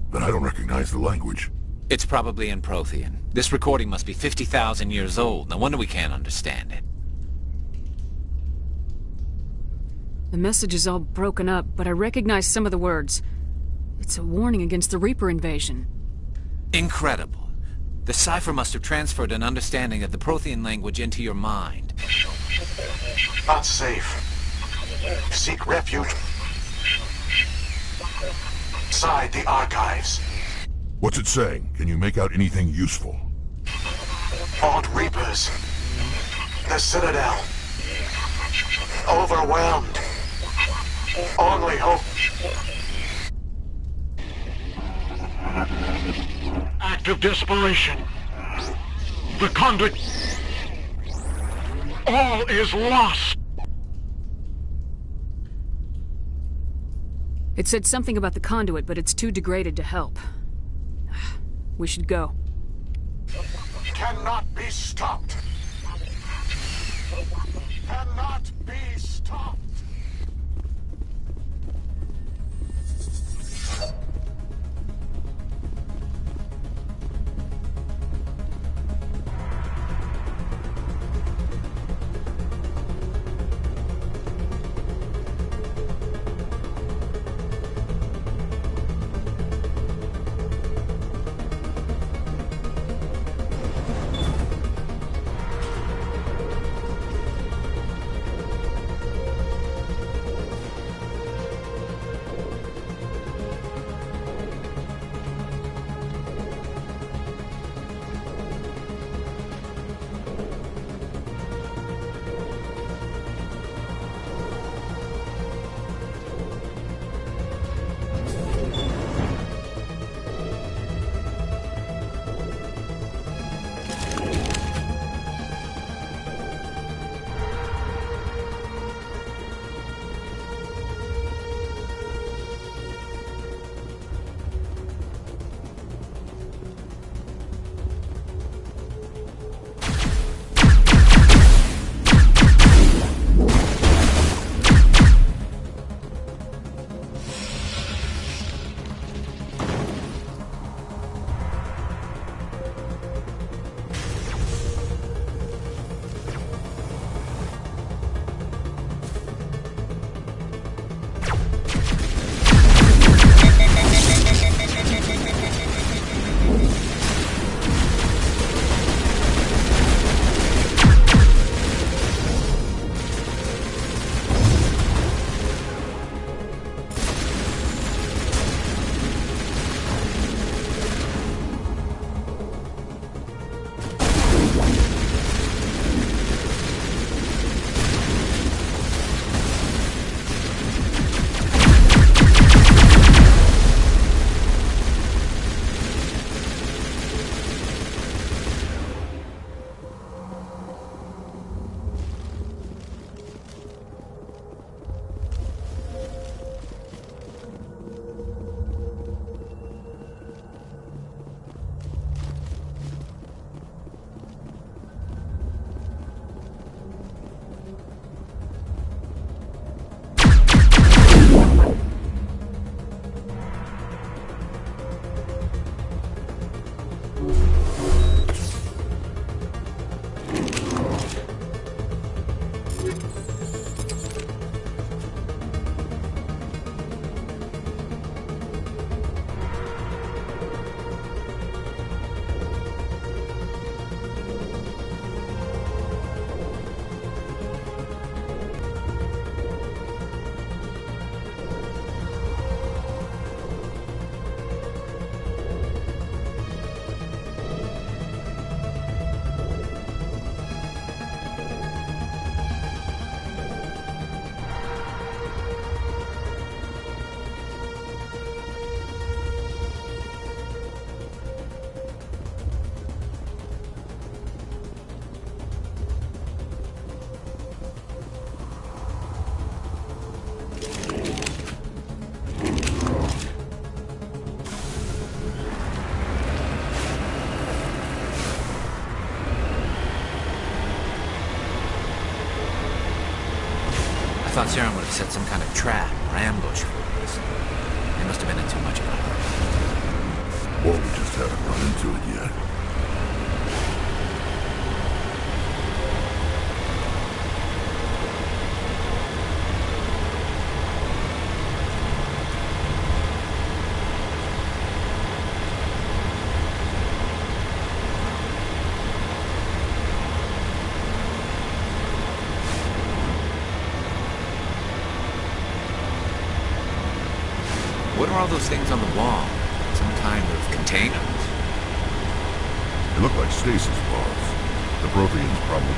but I don't recognize the language. It's probably in Prothean. This recording must be 50,000 years old. No wonder we can't understand it. The message is all broken up, but I recognize some of the words. It's a warning against the Reaper invasion. Incredible. The cipher must have transferred an understanding of the Prothean language into your mind. Not safe. Seek refuge inside the archives. What's it saying? Can you make out anything useful? Old Reapers. The Citadel. Overwhelmed. Only hope. Act of desperation. The conduit. All is lost. It said something about the conduit, but it's too degraded to help. We should go. Cannot be stopped. Cannot be stopped. thought Saren would have set some kind of trap or ambush for us. They must have been in too much of a hurry. Or we just haven't run into it yet. What are all those things on the wall? Some kind of containers? They look like stasis pods. The Protheans probably...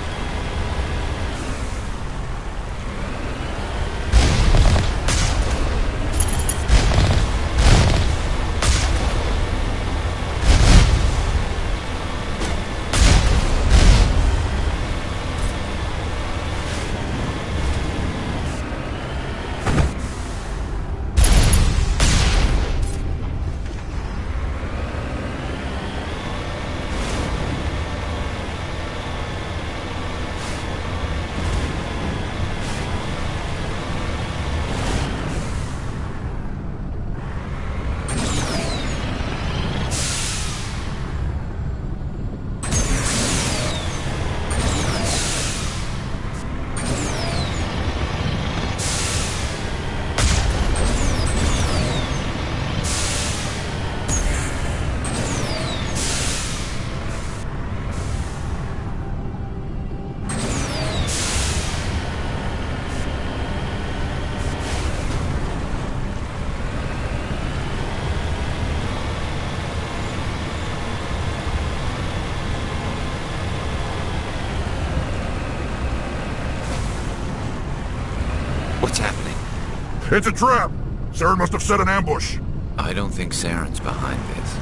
What's happening? It's a trap! Saren must have set an ambush. I don't think Saren's behind this.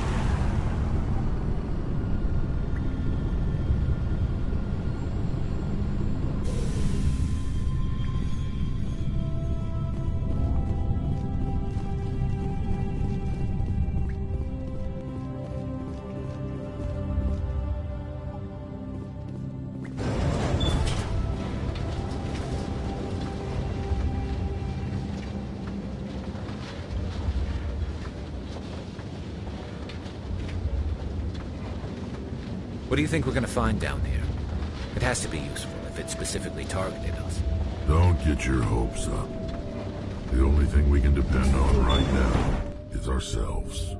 What do you think we're gonna find down here? It has to be useful if it specifically targeted us. Don't get your hopes up. The only thing we can depend on right now is ourselves.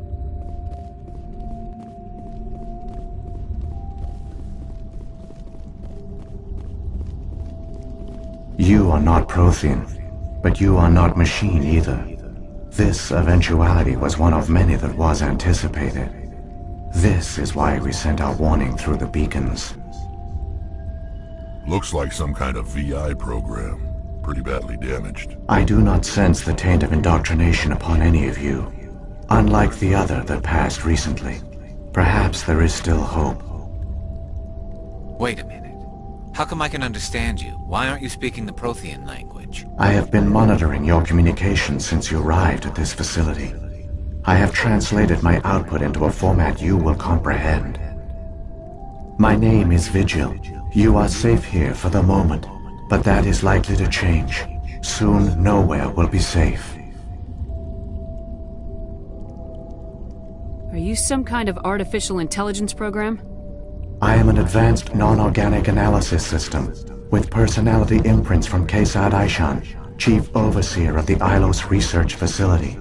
You are not Prothean, but you are not machine either. This eventuality was one of many that was anticipated. This is why we sent our warning through the beacons. Looks like some kind of VI program. Pretty badly damaged. I do not sense the taint of indoctrination upon any of you. Unlike the other that passed recently. Perhaps there is still hope. Wait a minute. How come I can understand you? Why aren't you speaking the Prothean language? I have been monitoring your communications since you arrived at this facility. I have translated my output into a format you will comprehend. My name is Vigil. You are safe here for the moment, but that is likely to change. Soon, nowhere will be safe. Are you some kind of artificial intelligence program? I am an advanced non-organic analysis system, with personality imprints from Kesad Aishan, Chief Overseer of the Ilos Research Facility.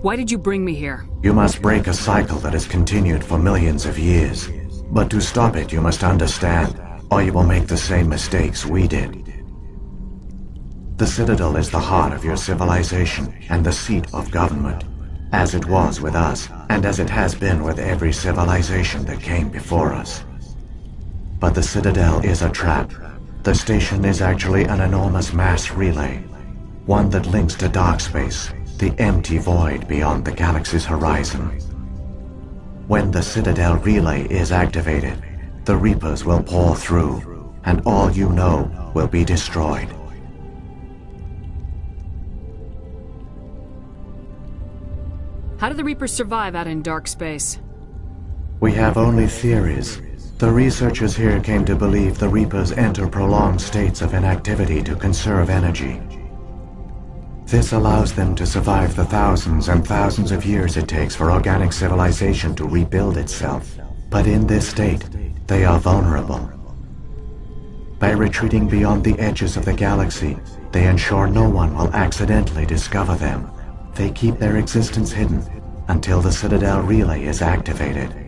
Why did you bring me here? You must break a cycle that has continued for millions of years. But to stop it, you must understand, or you will make the same mistakes we did. The Citadel is the heart of your civilization and the seat of government, as it was with us, and as it has been with every civilization that came before us. But the Citadel is a trap. The station is actually an enormous mass relay, one that links to dark space, the empty void beyond the galaxy's horizon. When the Citadel relay is activated, the Reapers will pour through, and all you know will be destroyed. How do the Reapers survive out in dark space? We have only theories. The researchers here came to believe the Reapers enter prolonged states of inactivity to conserve energy. This allows them to survive the thousands and thousands of years it takes for organic civilization to rebuild itself. But in this state, they are vulnerable. By retreating beyond the edges of the galaxy, they ensure no one will accidentally discover them. They keep their existence hidden until the Citadel relay is activated.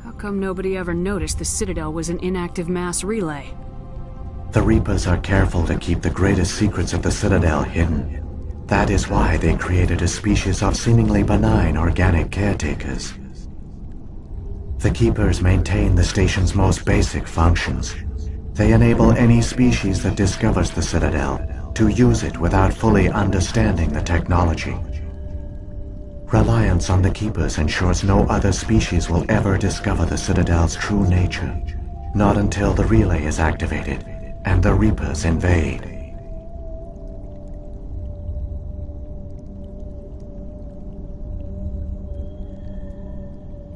How come nobody ever noticed the Citadel was an inactive mass relay? The Reapers are careful to keep the greatest secrets of the Citadel hidden. That is why they created a species of seemingly benign organic caretakers. The Keepers maintain the station's most basic functions. They enable any species that discovers the Citadel to use it without fully understanding the technology. Reliance on the Keepers ensures no other species will ever discover the Citadel's true nature. Not until the relay is activated and the Reapers invade.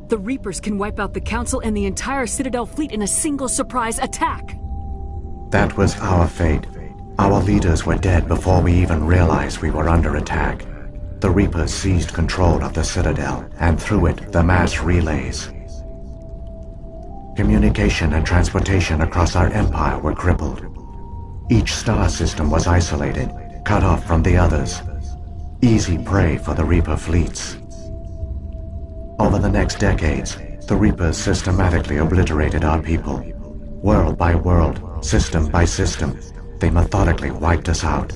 The Reapers can wipe out the Council and the entire Citadel fleet in a single surprise attack. That was our fate. Our leaders were dead before we even realized we were under attack. The Reapers seized control of the Citadel, and through it, the mass relays. Communication and transportation across our empire were crippled. Each star system was isolated, cut off from the others. Easy prey for the Reaper fleets. Over the next decades, the Reapers systematically obliterated our people. World by world, system by system, they methodically wiped us out.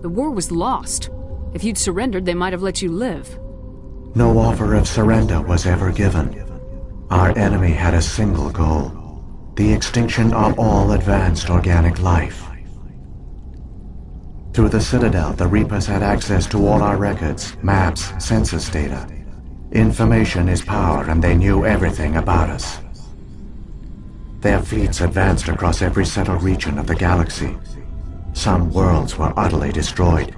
The war was lost. If you'd surrendered, they might have let you live. No offer of surrender was ever given. Our enemy had a single goal: the extinction of all advanced organic life. Through the Citadel, the Reapers had access to all our records, maps, census data. Information is power, and they knew everything about us. Their fleets advanced across every settled region of the galaxy. Some worlds were utterly destroyed,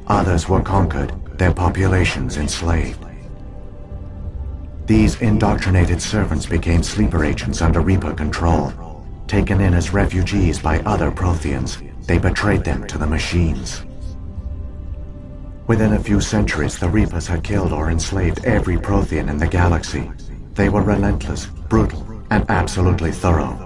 others were conquered, their populations enslaved. These indoctrinated servants became sleeper agents under Reaper control. Taken in as refugees by other Protheans, they betrayed them to the machines. Within a few centuries, the Reapers had killed or enslaved every Prothean in the galaxy. They were relentless, brutal, and absolutely thorough.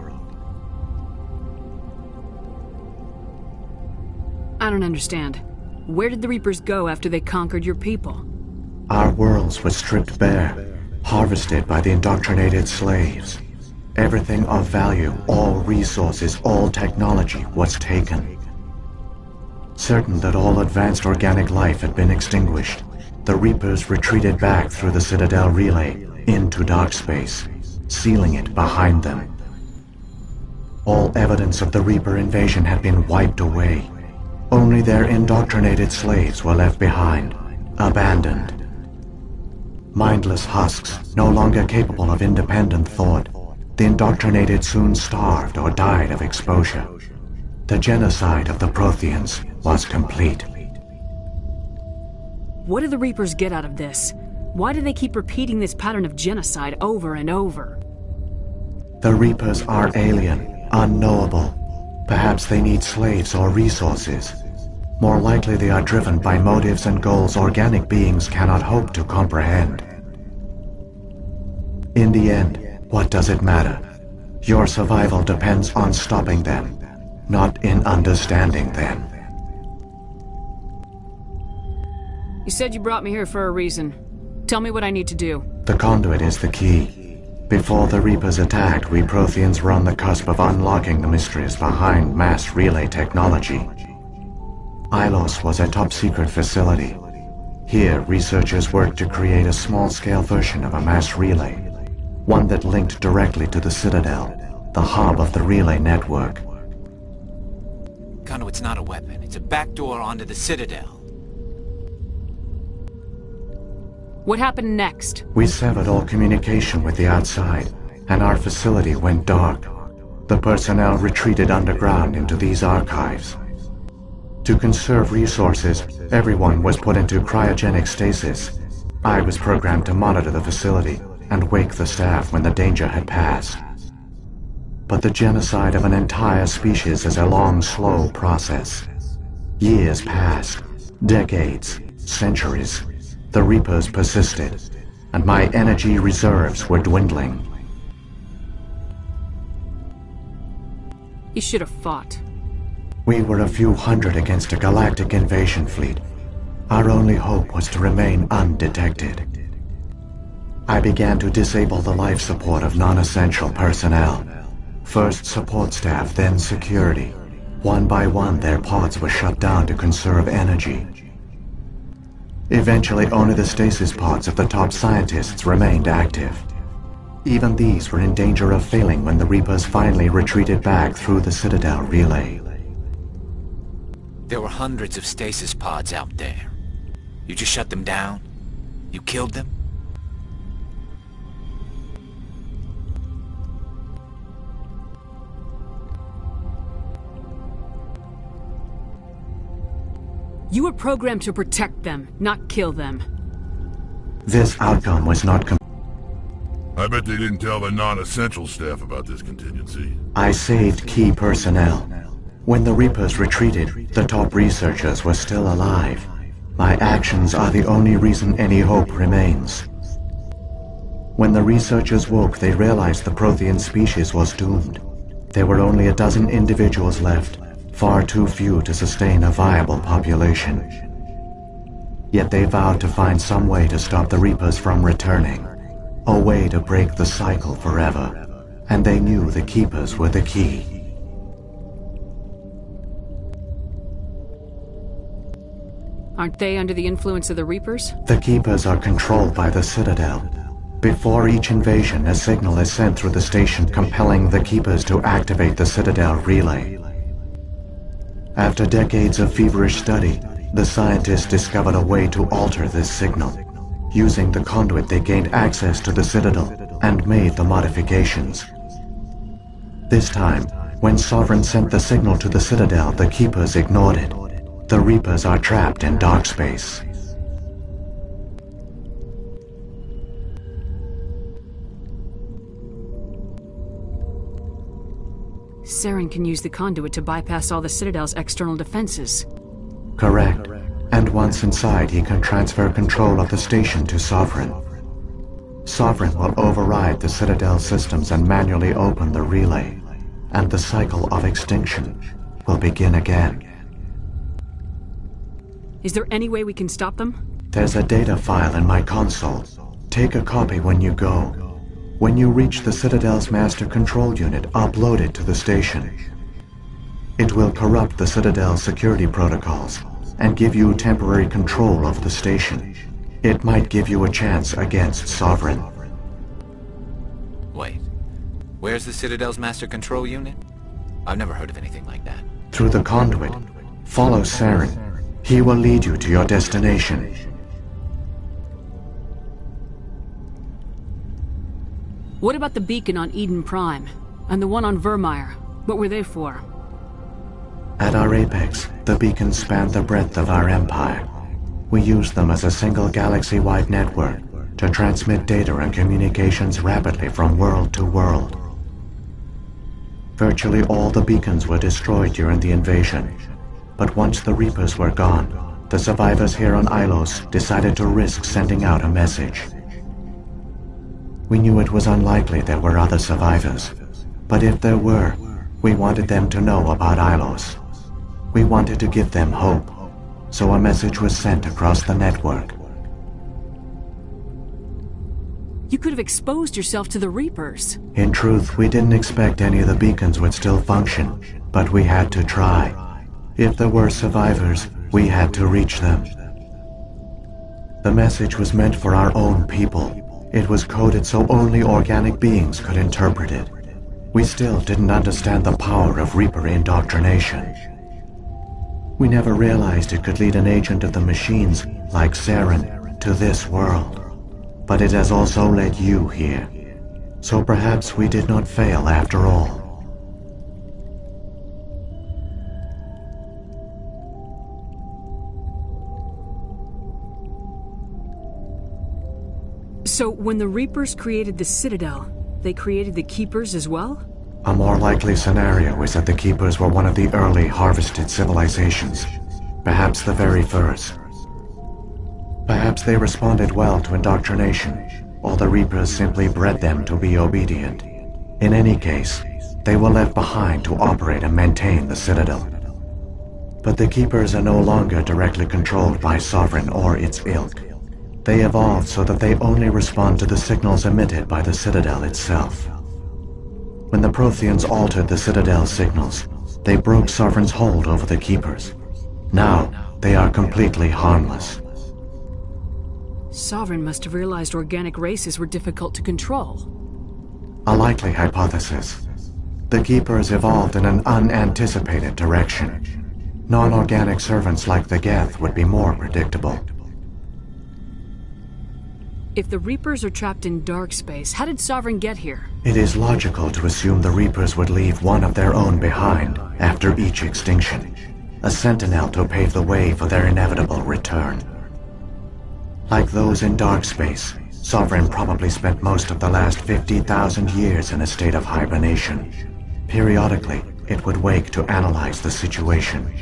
I don't understand. Where did the Reapers go after they conquered your people? Our worlds were stripped bare, harvested by the indoctrinated slaves. Everything of value, all resources, all technology was taken. Certain that all advanced organic life had been extinguished, the Reapers retreated back through the Citadel relay into dark space, sealing it behind them. All evidence of the Reaper invasion had been wiped away. Only their indoctrinated slaves were left behind, abandoned. Mindless husks, no longer capable of independent thought, the indoctrinated soon starved or died of exposure. The genocide of the Protheans was complete. What do the Reapers get out of this? Why do they keep repeating this pattern of genocide over and over? The Reapers are alien, unknowable. Perhaps they need slaves or resources. More likely they are driven by motives and goals organic beings cannot hope to comprehend. In the end, what does it matter? Your survival depends on stopping them, not in understanding them. You said you brought me here for a reason. Tell me what I need to do. The conduit is the key. Before the Reapers attacked, we Protheans were on the cusp of unlocking the mysteries behind mass relay technology. Ilos was a top-secret facility. Here, researchers worked to create a small-scale version of a mass relay, one that linked directly to the Citadel, the hub of the relay network. Conduit's not a weapon. It's a backdoor onto the Citadel. What happened next? We severed all communication with the outside, and our facility went dark. The personnel retreated underground into these archives. To conserve resources, everyone was put into cryogenic stasis. I was programmed to monitor the facility and wake the staff when the danger had passed. But the genocide of an entire species is a long, slow process. Years passed, decades, centuries. The Reapers persisted, and my energy reserves were dwindling. You should have fought. We were a few hundred against a galactic invasion fleet. Our only hope was to remain undetected. I began to disable the life support of non-essential personnel. First support staff, then security. One by one, their pods were shut down to conserve energy. Eventually, only the stasis pods of the top scientists remained active. Even these were in danger of failing when the Reapers finally retreated back through the Citadel relay. There were hundreds of stasis pods out there. You just shut them down? You killed them? You were programmed to protect them, not kill them. This outcome was not I bet they didn't tell the non-essential staff about this contingency. I saved key personnel. When the Reapers retreated, the top researchers were still alive. My actions are the only reason any hope remains. When the researchers woke, they realized the Prothean species was doomed. There were only a dozen individuals left, far too few to sustain a viable population. Yet they vowed to find some way to stop the Reapers from returning. A way to break the cycle forever. And they knew the Keepers were the key. Aren't they under the influence of the Reapers? The Keepers are controlled by the Citadel. Before each invasion, a signal is sent through the station compelling the Keepers to activate the Citadel relay. After decades of feverish study, the scientists discovered a way to alter this signal. Using the conduit, they gained access to the Citadel and made the modifications. This time, when Sovereign sent the signal to the Citadel, the Keepers ignored it. The Reapers are trapped in dark space. Saren can use the conduit to bypass all the Citadel's external defenses. Correct. And once inside, he can transfer control of the station to Sovereign. Sovereign will override the Citadel systems and manually open the relay, and the cycle of extinction will begin again. Is there any way we can stop them? There's a data file in my console. Take a copy when you go. When you reach the Citadel's master control unit, upload it to the station. It will corrupt the Citadel's security protocols and give you temporary control of the station. It might give you a chance against Sovereign. Wait. Where's the Citadel's master control unit? I've never heard of anything like that. Through the conduit. Follow Saren. He will lead you to your destination. What about the beacon on Eden Prime? And the one on Vermeer? What were they for? At our apex, the beacons spanned the breadth of our empire. We used them as a single galaxy-wide network to transmit data and communications rapidly from world to world. Virtually all the beacons were destroyed during the invasion, but once the Reapers were gone, the survivors here on Ilos decided to risk sending out a message. We knew it was unlikely there were other survivors, but if there were, we wanted them to know about Ilos. We wanted to give them hope, so a message was sent across the network. You could have exposed yourself to the Reapers. In truth, we didn't expect any of the beacons would still function, but we had to try. If there were survivors, we had to reach them. The message was meant for our own people. It was coded so only organic beings could interpret it. We still didn't understand the power of Reaper indoctrination. We never realized it could lead an agent of the machines, like Saren, to this world. But it has also led you here. So perhaps we did not fail after all. So, when the Reapers created the Citadel, they created the Keepers as well? A more likely scenario is that the Keepers were one of the early harvested civilizations, perhaps the very first. Perhaps they responded well to indoctrination, or the Reapers simply bred them to be obedient. In any case, they were left behind to operate and maintain the Citadel. But the Keepers are no longer directly controlled by Sovereign or its ilk. They evolved so that they only respond to the signals emitted by the Citadel itself. When the Protheans altered the Citadel's signals, they broke Sovereign's hold over the Keepers. Now, they are completely harmless. Sovereign must have realized organic races were difficult to control. A likely hypothesis. The Keepers evolved in an unanticipated direction. Non-organic servants like the Geth would be more predictable. If the Reapers are trapped in dark space, how did Sovereign get here? It is logical to assume the Reapers would leave one of their own behind after each extinction. A sentinel to pave the way for their inevitable return. Like those in dark space, Sovereign probably spent most of the last 50,000 years in a state of hibernation. Periodically, it would wake to analyze the situation.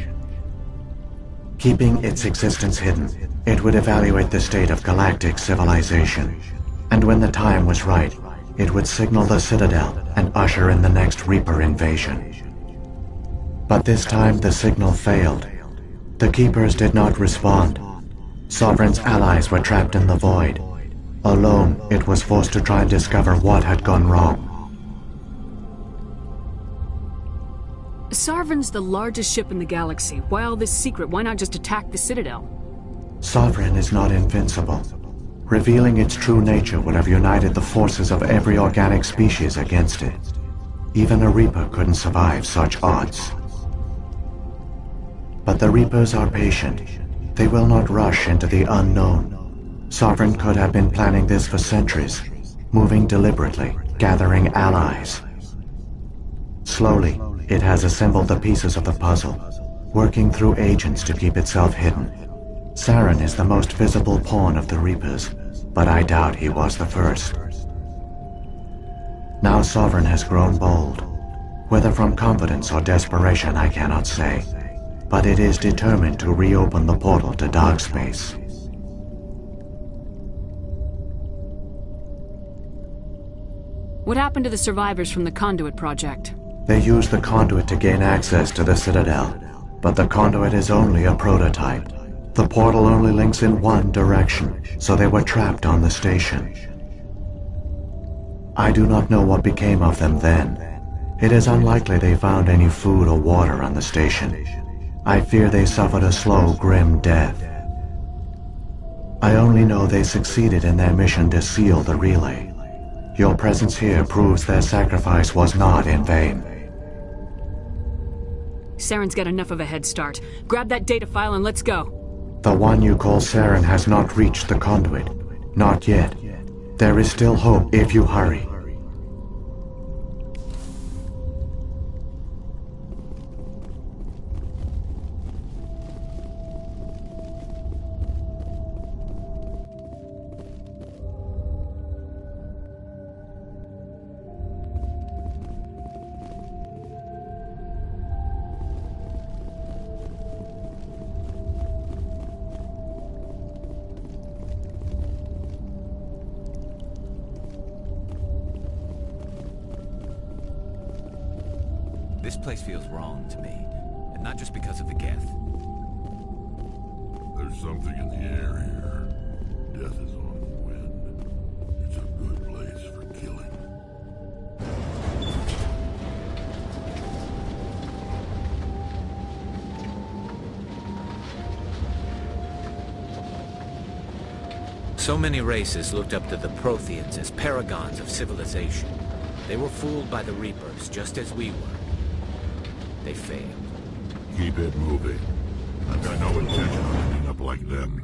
Keeping its existence hidden, it would evaluate the state of galactic civilization. And when the time was right, it would signal the Citadel and usher in the next Reaper invasion. But this time the signal failed. The Keepers did not respond. Sovereign's allies were trapped in the void. Alone, it was forced to try and discover what had gone wrong. Sovereign's the largest ship in the galaxy. Why all this secret? Why not just attack the Citadel? Sovereign is not invincible. Revealing its true nature would have united the forces of every organic species against it. Even a Reaper couldn't survive such odds. But the Reapers are patient. They will not rush into the unknown. Sovereign could have been planning this for centuries, moving deliberately, gathering allies. Slowly, it has assembled the pieces of the puzzle, working through agents to keep itself hidden. Saren is the most visible pawn of the Reapers, but I doubt he was the first. Now Sovereign has grown bold. Whether from confidence or desperation, I cannot say. But it is determined to reopen the portal to dark space. What happened to the survivors from the Conduit project? They used the conduit to gain access to the Citadel, but the conduit is only a prototype. The portal only links in one direction, so they were trapped on the station. I do not know what became of them then. It is unlikely they found any food or water on the station. I fear they suffered a slow, grim death. I only know they succeeded in their mission to seal the relay. Your presence here proves their sacrifice was not in vain. Saren's got enough of a head start. Grab that data file and let's go. The one you call Saren has not reached the conduit. Not yet. There is still hope if you hurry. This place feels wrong to me, and not just because of the Geth. There's something in the air here. Death is on the wind. It's a good place for killing. So many races looked up to the Protheans as paragons of civilization. They were fooled by the Reapers, just as we were. They failed. Keep it moving. I've got no intention of ending up like them.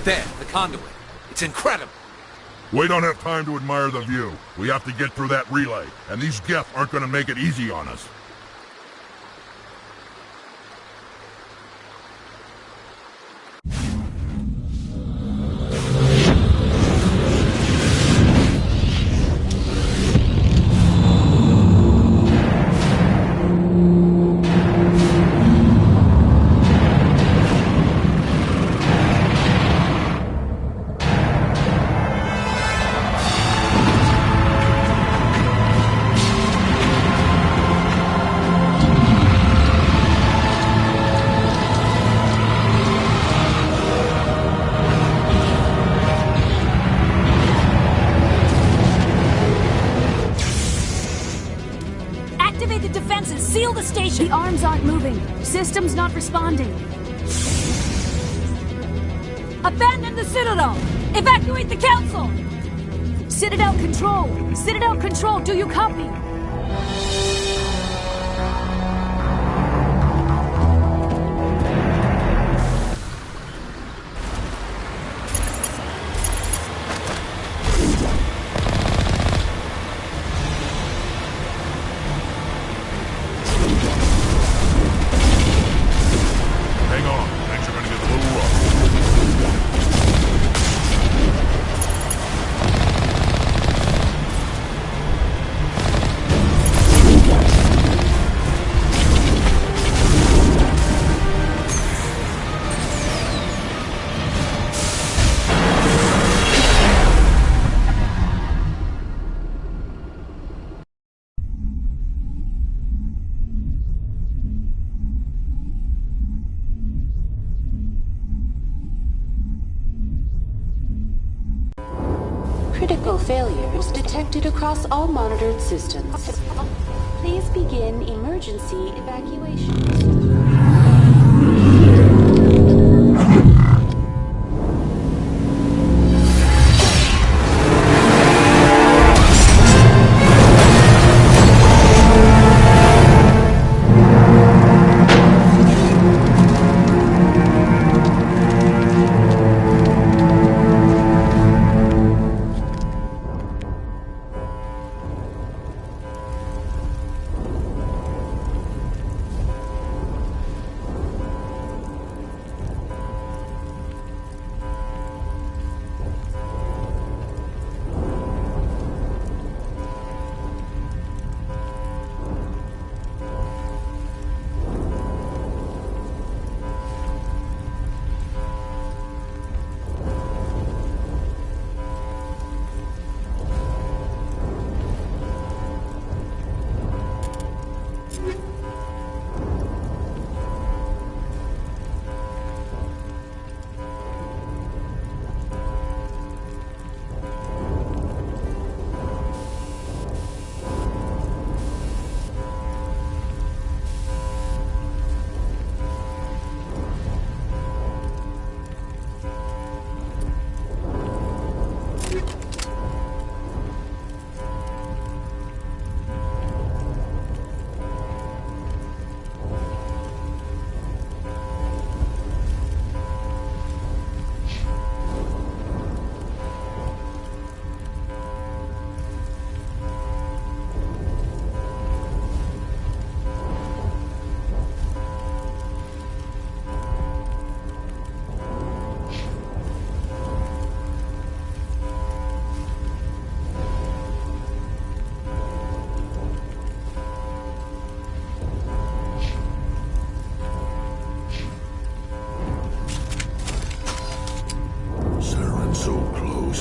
there, the conduit. It's incredible. We don't have time to admire the view. We have to get through that relay, and these Geth aren't gonna make it easy on us. Seal the station! The arms aren't moving. Systems not responding. Abandon the Citadel! Evacuate the Council! Citadel Control! Citadel Control, do you copy? Critical failures detected across all monitored systems. Please begin emergency evacuation.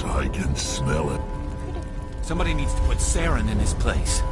I can smell it. Somebody needs to put Saren in his place.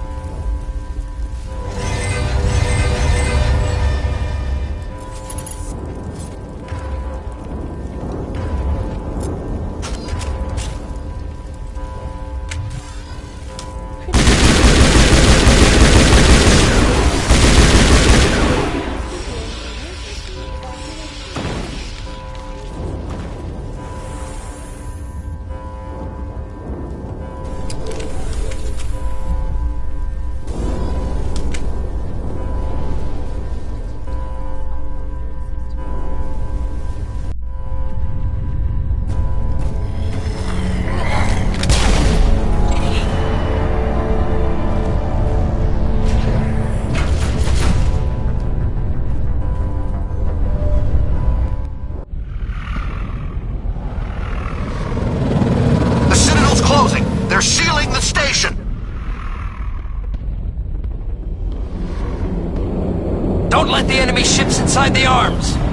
the enemy ships inside the arms.